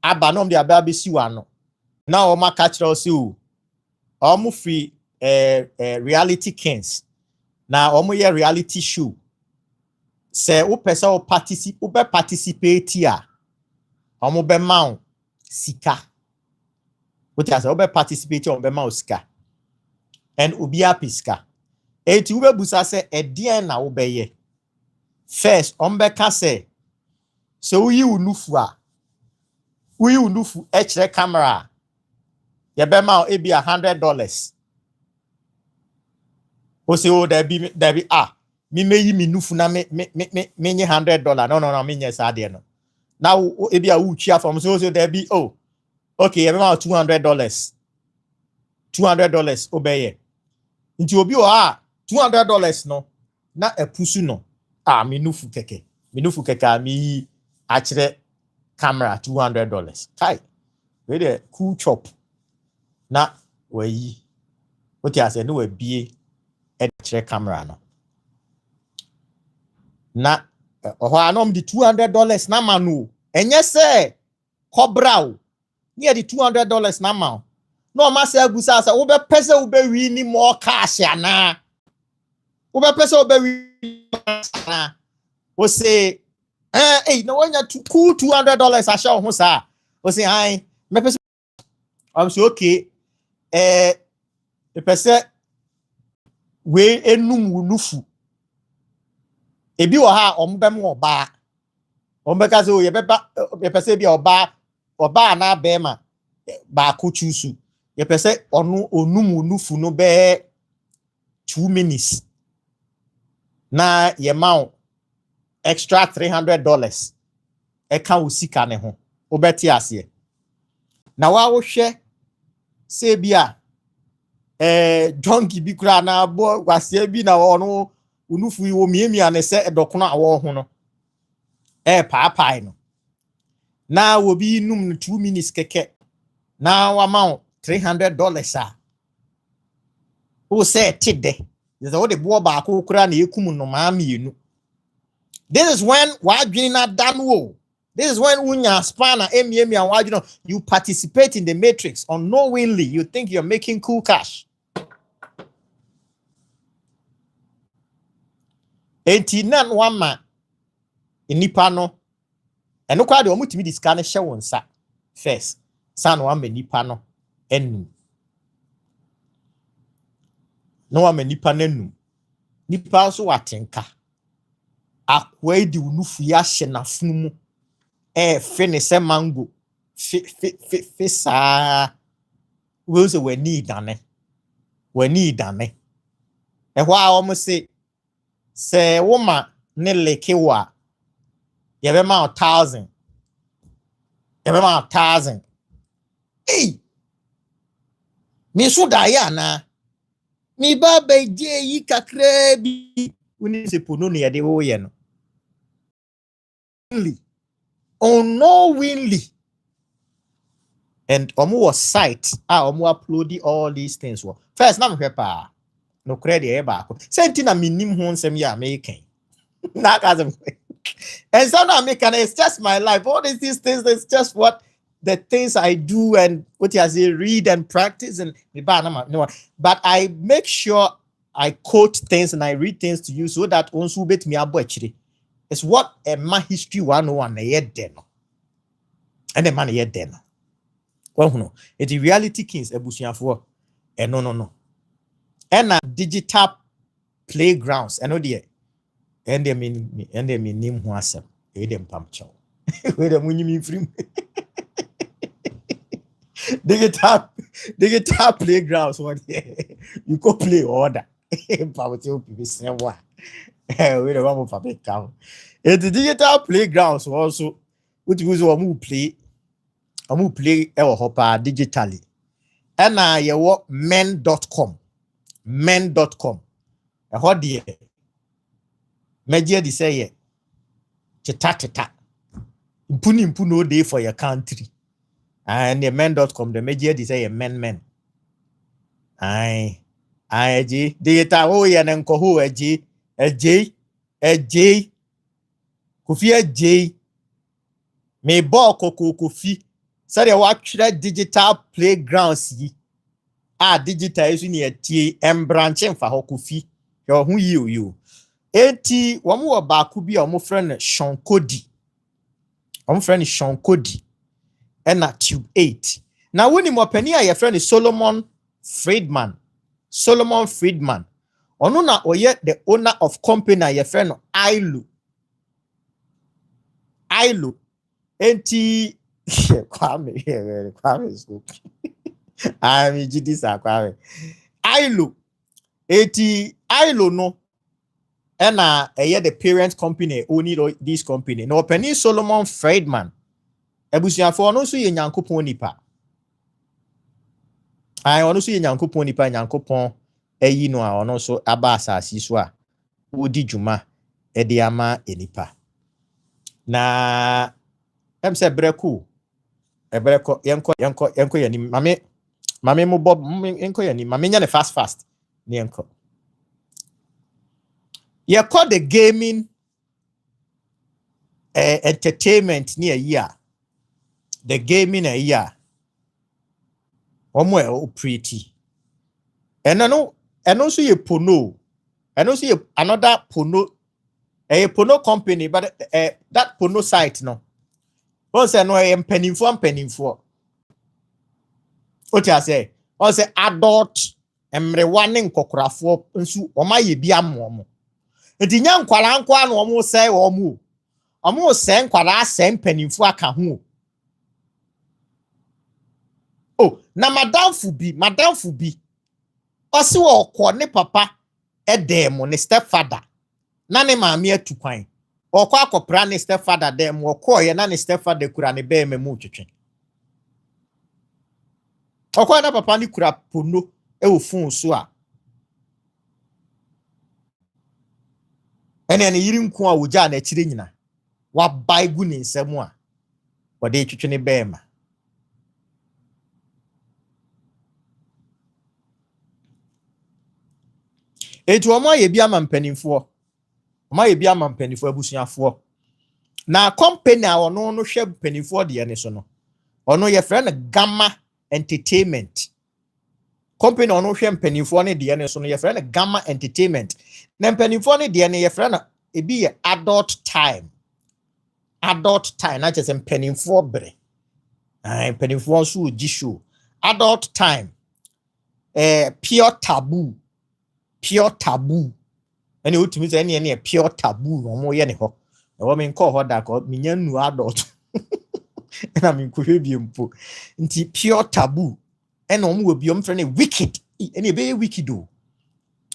aba no de aba be si wa no na omo ka kire o si o omo free Reality Kings na omo ye reality show say wo pese wo participate a omo be ma sika wo ti ase wo be participate omo be ma sika and obi apiska eti wo be busa say edien na wo be ye first omo be ka say so wo yi unufu e kire camera ye be ma e bi $100 o say o there be me meyi me nufu na me nye $100 no me nye sa de no now e bia wo chia from so there be okay e be ma $200 obeye nti obi o $200 no na epusu no me nufu keke mi a kire camera $200 kai we dey cool chop na we oti ase no we bie e kire camera no na anom di $200 na manu enye se kobrao near the $200 na ma no ma se agusa sa wo be pese wo be wi ni more cash ana wo be pese wo be wi na wo say no wanya cool $200 a show ho sa wo say ai me pese I'm so okay e pese we enum wunufu ebi wo ha ombe mo oba ombe ka se o ye pese bi oba na be ma ba ko chusu ye pese onum nufu no be 2 minutes na ye ma extra $300 e ka wo sika ne ho obeti ase na wa wo hwe se bia jonki bi kura na bo kwase bi na ono unufu yi wo miemia ne se edokono awo ho no paapai no na wo bi num 2 minutes keke na wa ma $300 a wo se tide is all the bo ba ko kura na ekum no ma mienu. This is when wa dwene na danwo. This is when unya spanner emiemi and wa you participate in the matrix unknowingly. You think you're making cool cash. Enti nan wama nipa no eno kwa de omutimi disika ne hye wonsa first san wama nipa no enu no wama nipa nenu nipa so watenka akwa di unufu ya hye na funu fe ne se mango fe sa we so we need dane ehwa a omo se woma ne lekewa ye be ma 1,000 hey Me so da ya na. Me ba be je yi kakra bi. Uni se pono ne yede wo ye no. Unknowingly. And omo was site. Omo upload all these things. First, na me pa. No credit e ba ko. Senti na minim ho nsem ya American. Na kasem. And so now it's just my life. All these things, it's just what the things I do and what you say, read and practice and but I make sure I quote things and I read things to you so that once you bet me actually, it's what a my history 101 a year then. And the man a year then. Well, no, it's the reality kings ebusian for no. And digital playgrounds, I know the and they mean name who asem e dem pam chow we dem nyimi free digital playgrounds what you go play order pam chow be say wa we dem want for big cow the digital playgrounds also which was we play e wo hopa digitally and na ye wo men.com e ho de Media di say ye teta mpu no day for your country and the men.com the media di say men ai ji data ho ye na nko ho eji kofi eji me ball kofi say they watch digital playgrounds yi digital is ni etie embranching fa ho kofi yo hu yi enti womu wo baaku bi omo friend Sean Cody na Tube 8 na woni mo pani a ye friend Solomon Friedman ono na oye the owner of company ye friend Ailu enti kwame so ami jidi sa kwame Ailu enti Ailu no and the parent company only this company. No penny Solomon Friedman. Ebusia for no so ye nyankopon nipa. Ai ono so ye nyankopon nipa nyankopon eyi no a ono so aba asase so a wodi dwuma e de ama enipa. Na em se breku ebreko yenko yani mame mo bob yenko yani mame nya ne fast ne yenko. You call the gaming entertainment near year. The gaming a year. Omwe pretty. And also you pono. And also you another pono a pono company, but that pono site no. Once I know I am penning for. What I say? I say adult emrewaning kokrafo nsu oma ye bia mo. Enti nya nkwara nkwa na omo sei omo sei nkwara asem panimfu aka ho na madamfu bi osi wo kọ ne papa edem ne stepfather na ne maami atukwan okọ akopra ne stepfather dem okọ ye na ne stepfather kura ne be memu twetwe okọ na papa ni kura pono wo fun so a ene yiri nko a woja na chire nyina wa bai gu ne nsam a wode twetwe ne bema etu omo ye bia mampanimfo abusuafo na company a ono no hwe panimfo de ne so no ono ye frɛ Gamma Entertainment company ono hwe mpanimfo ne de ne so no ye frɛ Gamma Entertainment na mpanimfo ne de ne ye frɛ ebi ye adult time na chese mpanimfo bre mpanimfo so gi show adult time pure taboo ene otumi se ene pure taboo no mo ye ne ho e wo me nko ho da ko minya nu adult na me nko hwe bi mpo nti pure taboo ene omo wo bi o mfre ne wicked ene be wicked o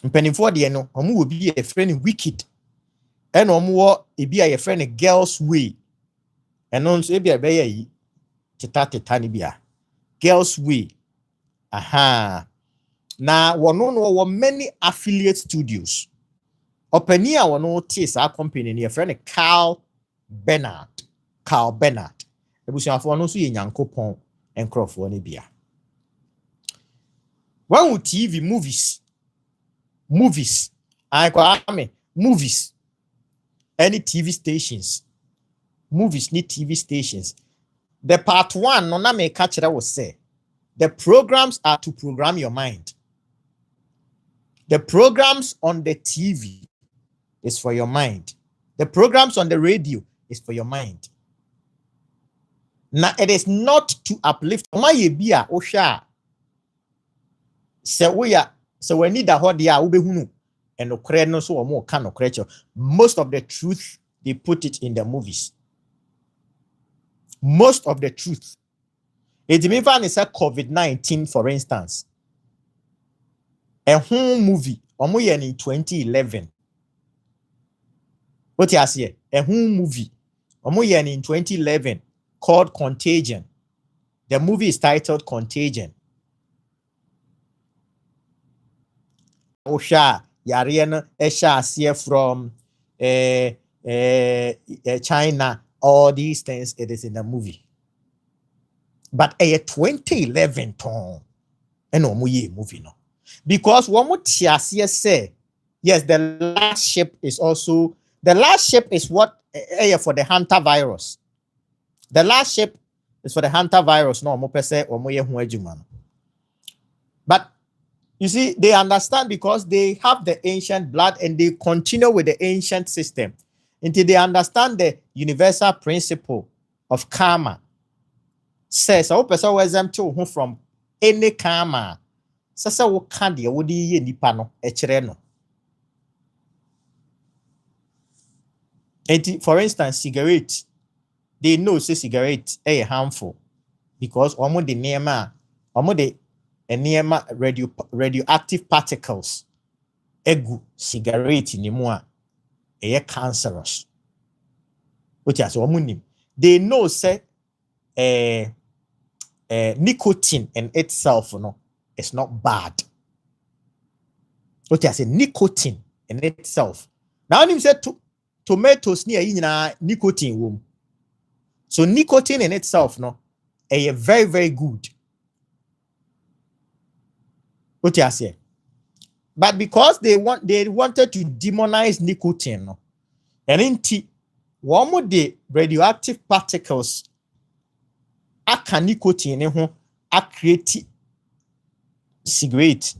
mpanimfo de no omo wo bi e fre ne wicked ene omo wo ebi a ye fre ne girls way eno nso ebi a be yi teta ne bia girls way Aha. Now, one many affiliate studios. Openia one tis our company near friend Carl Bernard. Carl Bernard. Ebusuafo no so ye Nyankopon enkrofo ne bia. When we TV movies, I mean movies, any TV stations, movies need TV stations. The part one, no na me catch that was say, the programs are to program your mind. The programs on the TV is for your mind. The programs on the radio is for your mind. Now it is not to uplift. My bia osha. Se we need a hot dia ubehunu and okre no so more kind of creature. Most of the truth they put it in the movies. Most of the truth. It even is a COVID-19, for instance. A home movie in 2011. What you say? A home movie in 2011 called Contagion. The movie is titled Contagion. Osha Yariana Esha from China. All these things, it is in the movie. But a 2011 tone, and no movie no. Because one more say, yes, the last ship is also what for the Hunter virus. The last ship is for the Hunter virus. No, mo pese or mo ye But you see, they understand because they have the ancient blood and they continue with the ancient system until they understand the universal principle of karma. Says, I hope person to from any karma. Sasa wo kan de wo di ye nipa no e kire no. For instance, cigarette. They know say cigarette is harmful because omo de radioactive particles egu cigarette ni mu a cancerous. Which is omo they know say nicotine in itself no it's not bad. What I say, nicotine in itself. Now him say tomatoes near nicotine womb. So nicotine in itself, no, is very, very good. What I say? But because they wanted to demonize nicotine, no, and in one more the radioactive particles aka nicotine a create cigarette.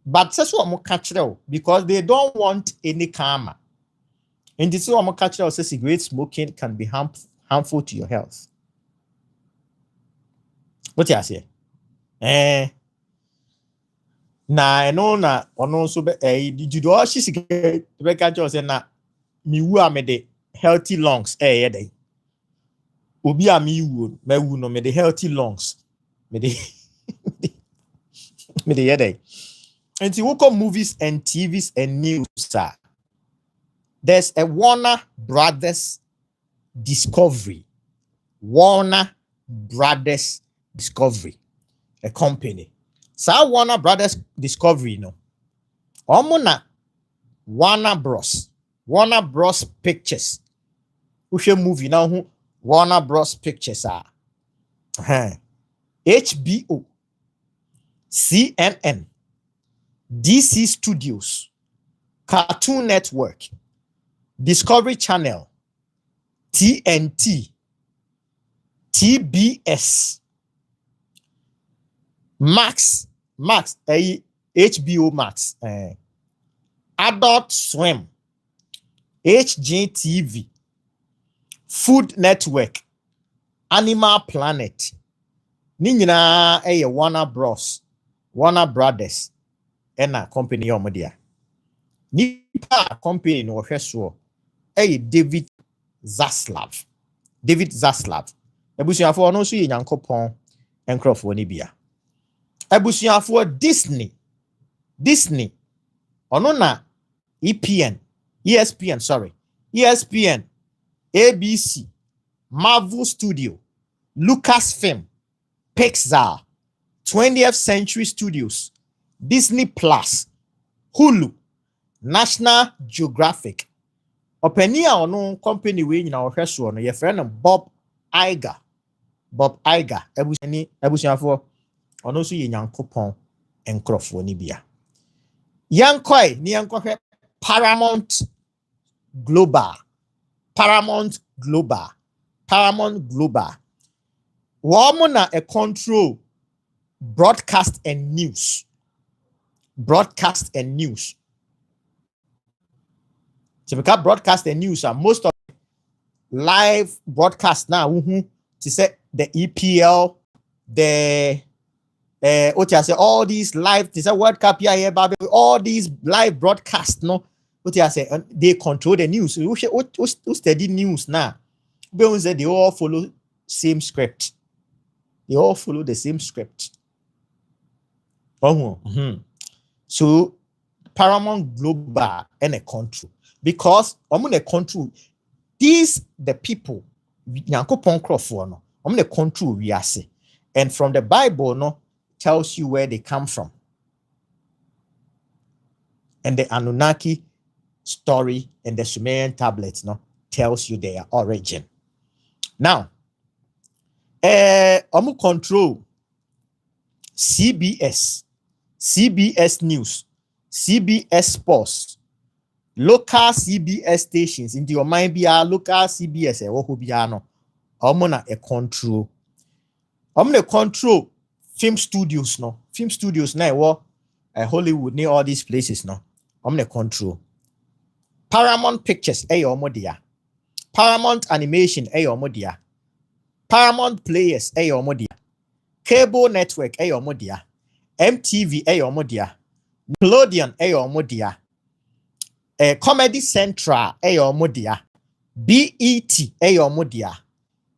But that's what I'm catching because they don't want any karma. And this is what I'm catching say cigarette smoking can be harmful to your health. What you say? I know na ono so be did you do she cigarette be catch us na mi wu amede healthy lungs dey. Obi a mi wu no me the healthy lungs. Me the day. And you look at movies and TVs and news, sir. There's a Warner Brothers Discovery. Warner Brothers Discovery. A company. So Warner Brothers Discovery, no. Omona Warner Bros. Warner Bros Pictures. Who's your movie now? Who Warner Bros Pictures are. HBO. CNN, DC Studios, Cartoon Network, Discovery Channel, TNT, TBS, Max, HBO Max, Adult Swim, HGTV, Food Network, Animal Planet, Nina Warner Brothers and a company omodia. Nipa company no hweso David Zaslav. David Zaslav. Ebusuafo no so ye Nyankopon enkrofo ne bia. Ebusuafo Disney. Ono na ESPN, ABC, Marvel Studio, Lucasfilm, Pixar, 20th Century Studios, Disney Plus, Hulu, National Geographic. Openi a ono company we nyina ohwe so no ye frɛ no Bob Iger. Bob Iger ebusiafo ono so ye Nyankopɔn enkrofo ni bia. Yankoi ni yankɔhwɛ Paramount Global. Wɔn na a control broadcast and news. So we got broadcast and news are most of live broadcast now. To say the EPL, the all these live, this a World Cup here, all these live broadcasts, no, they control the news. We study news now. They all follow same script. They all follow the same script. So Paramount Global and a control. Because I'm gonna control these the people Nyankopɔn nkrɔfoɔ no I'm gonna control wiase, and from the Bible no tells you where they come from, and the Anunnaki story and the Sumerian tablets no tells you their origin. Now I'm gonna control CBS News, CBS Sports, local CBS stations into your mind be a local CBS no omona a control. I'm gonna control film studios no. Film studios na Hollywood near all these places no. I'm gonna control. Paramount Pictures omodia. Paramount Animation omodia. Paramount Players omodia. Cable Network omodia. MTV omodia. Nickelodeon omodia. Comedy Central omodia. BET omodia.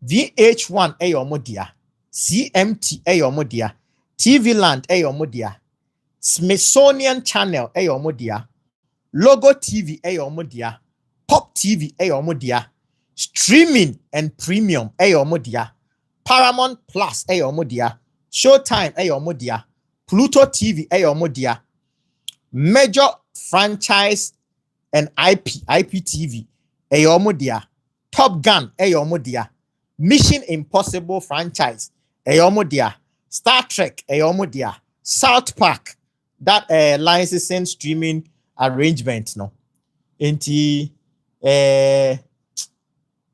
VH1 omodia. CMT omodia. TV Land omodia. Smithsonian Channel omodia. Logo TV omodia. Pop TV omodia. Streaming and Premium omodia. Paramount Plus omodia. Showtime omodia. Pluto TV omodia. Major franchise and IPTV omodia. Top Gun omodia. Mission Impossible franchise omodia. Star Trek omodia. South Park, that licensing streaming arrangement no. Inti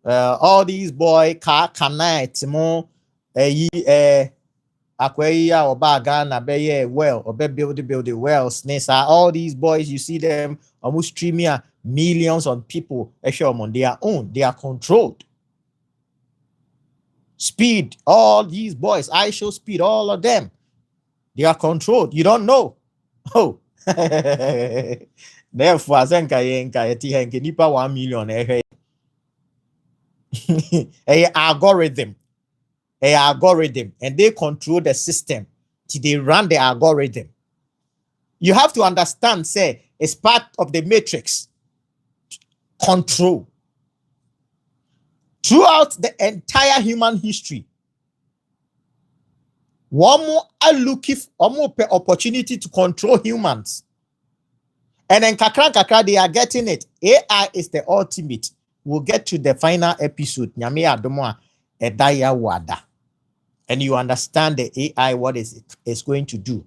all these boy canite mo Aquaya or Bagana Beye well or build wells Nessa, all these boys you see them almost streaming millions of people on their own, they are controlled. Speed, all these boys, I show speed, all of them, they are controlled. You don't know. Oh, therefore, I think I nipa 1 million. A algorithm, and they control the system till they run the algorithm. You have to understand, say, it's part of the matrix. Control. Throughout the entire human history, one more are looking for opportunity to control humans. And then kakra, they are getting it. AI is the ultimate. We'll get to the final episode. Nyame adomo edaya wada. And you understand the AI, what is it going to do.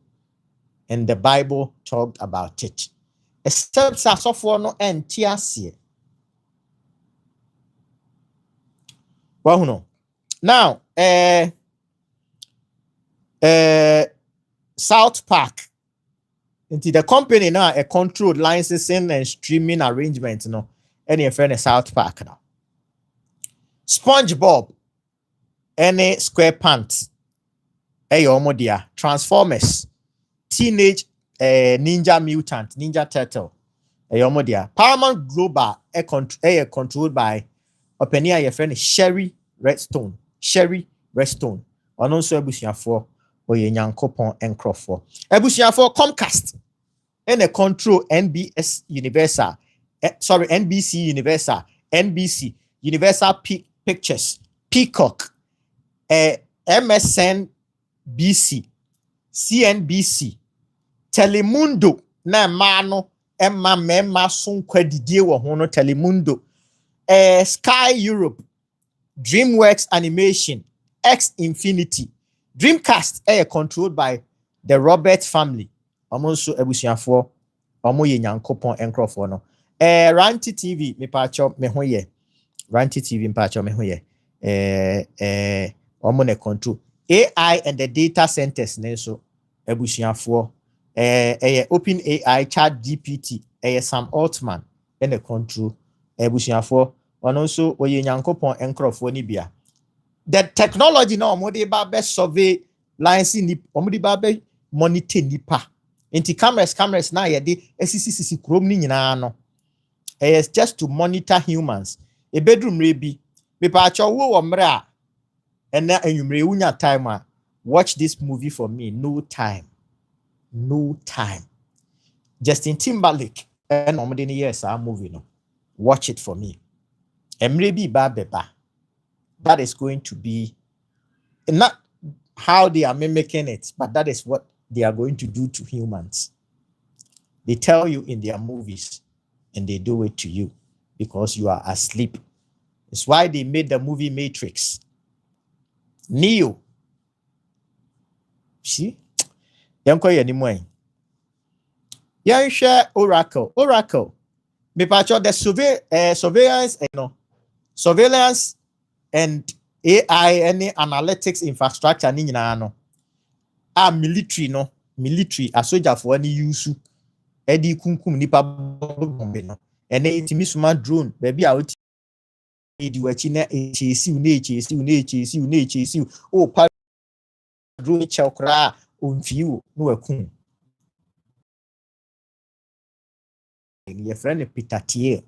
And the Bible talked about it. Except for no entiasie. Well, no. Now, South Park, into the company now a controlled licensing and streaming arrangement, no, any friend South Park now. SpongeBob, any SquarePants, omodia, Transformers, Teenage Ninja Mutant, Ninja Turtle, omodia. Paramount Global, controlled by Openia, your friend Sherry Redstone. Onon so ebusiafo oye Nyankopɔn enkrofo. Ebusiafo Comcast and a control NBC Universal, NBC Universal Pictures, Peacock, MSNBC, CNBC, Telemundo, na mano, emma mema son kwadidie wo ho no Telemundo, Sky Europe, DreamWorks Animation, X Infinity, Dreamcast controlled by the Robert family. Omonso ebusuafo, omo ye nyankopon enkrofo no. Ranty TV me pacho me ho ye. Ranty TV me pacho me ho ye. Omo ne control. AI and the data centers nenso ebusuafo. Open AI, Chat GPT, Sam Altman and the control ebusuafo. And also oye nyankopon enkrofo ni bia. The technology no omode ba be survey lines ni omode ba be monitor nipa. Inti cameras na ye de sisi krom ni nyina no. It's just to monitor humans. A bedroom rebi me pa cho wo mre a ena enwumre wunya time a watch this movie for me. No time. Justin Timberlake and omode ni yes a movie no. Watch it for me. Emre bi ba beba. That is going to be not how they are mimicking it, but that is what they are going to do to humans. They tell you in their movies and they do it to you because you are asleep. It's why they made the movie Matrix. Neo. See? Yanko anymore. Share Oracle. Me pacho the surveillance and AI any analytics infrastructure ni nyina no. Military asoja for any use edi kunkum nipa bombe no. Ene itimi suma drone baby a oti edi wachi na echesi o pa drone chokra onfiu no akun. Your friend Peter Thiel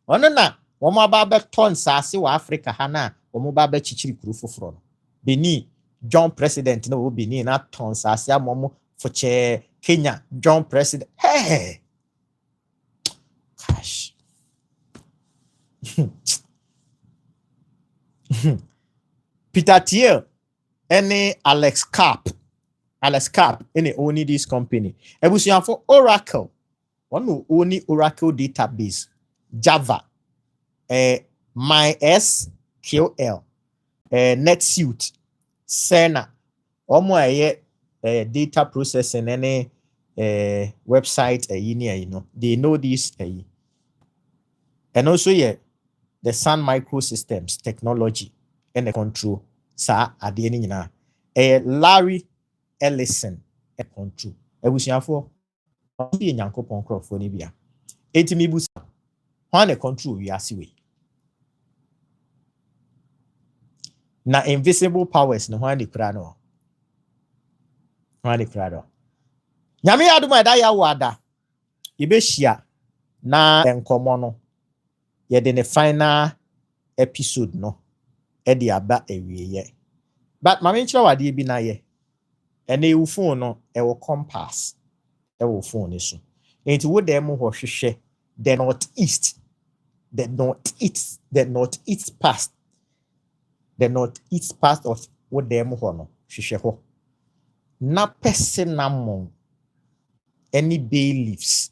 ono na womo aba ton sase wa Africa hana womo aba chichiri kuru foforo no. Benin John President no Benin na ton sase amomo foche Kenya John President. Hey. Gosh. Peter Thiel any Alex Karp any only this company. Ebusian for Oracle. One only Oracle database. Java. MySQL. NetSuite. Cerner. Omo data processing any website they know this and also the Sun Microsystems technology and the control sa ade ni nyina Larry Ellison control ebusuafo be nyankopon crofo ni bia etimi busa hwan control we asiwe na invisible powers no hwan kura no nyame aduma da ya wada yebehia na enkomo no ye de ne final episode no e de aba ewieye but mama nchira wade bi na ye ene ewu phone no e wo compass e wo phone ni so enti wo dem ho hwehwe the northeast part of wo dem ho no hwehwe ho na personamon any bay leaves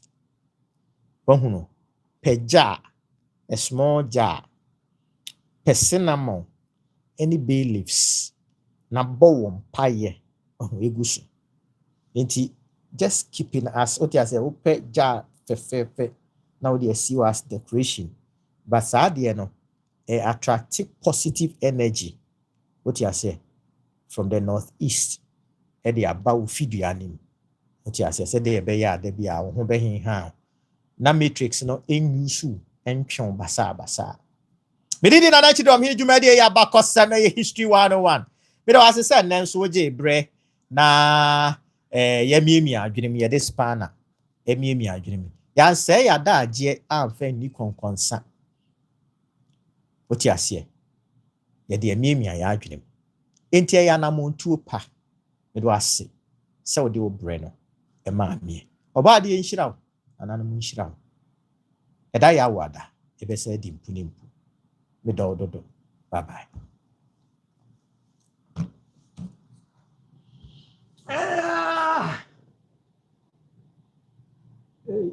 wahuno peja a small jar personamon any bay leaves na bowom paye egusu enti just keeping as what you say ope jar fe now they see as decoration but sadie no attractive positive energy what you say from the northeast e dey about fiduanim what you say dey be ya da bia wo ho be hin ha na matrix no enyusu entwon basa me did na chi dom hi dwuma dey ya bakosam na history 101 me do as say nanso oje bre na ya miemi adwenem ye de spanner miemi adwenem ya say ya da age amfa ni konkonsa what you say ye de miemi ya adwenem enti ya na montuo pa me do ase se wo de obre no e ma me oba de nhira wo anana mu nhira wo e da ya wada e be se di mpunimpu me do bye bye. Ah! Hey.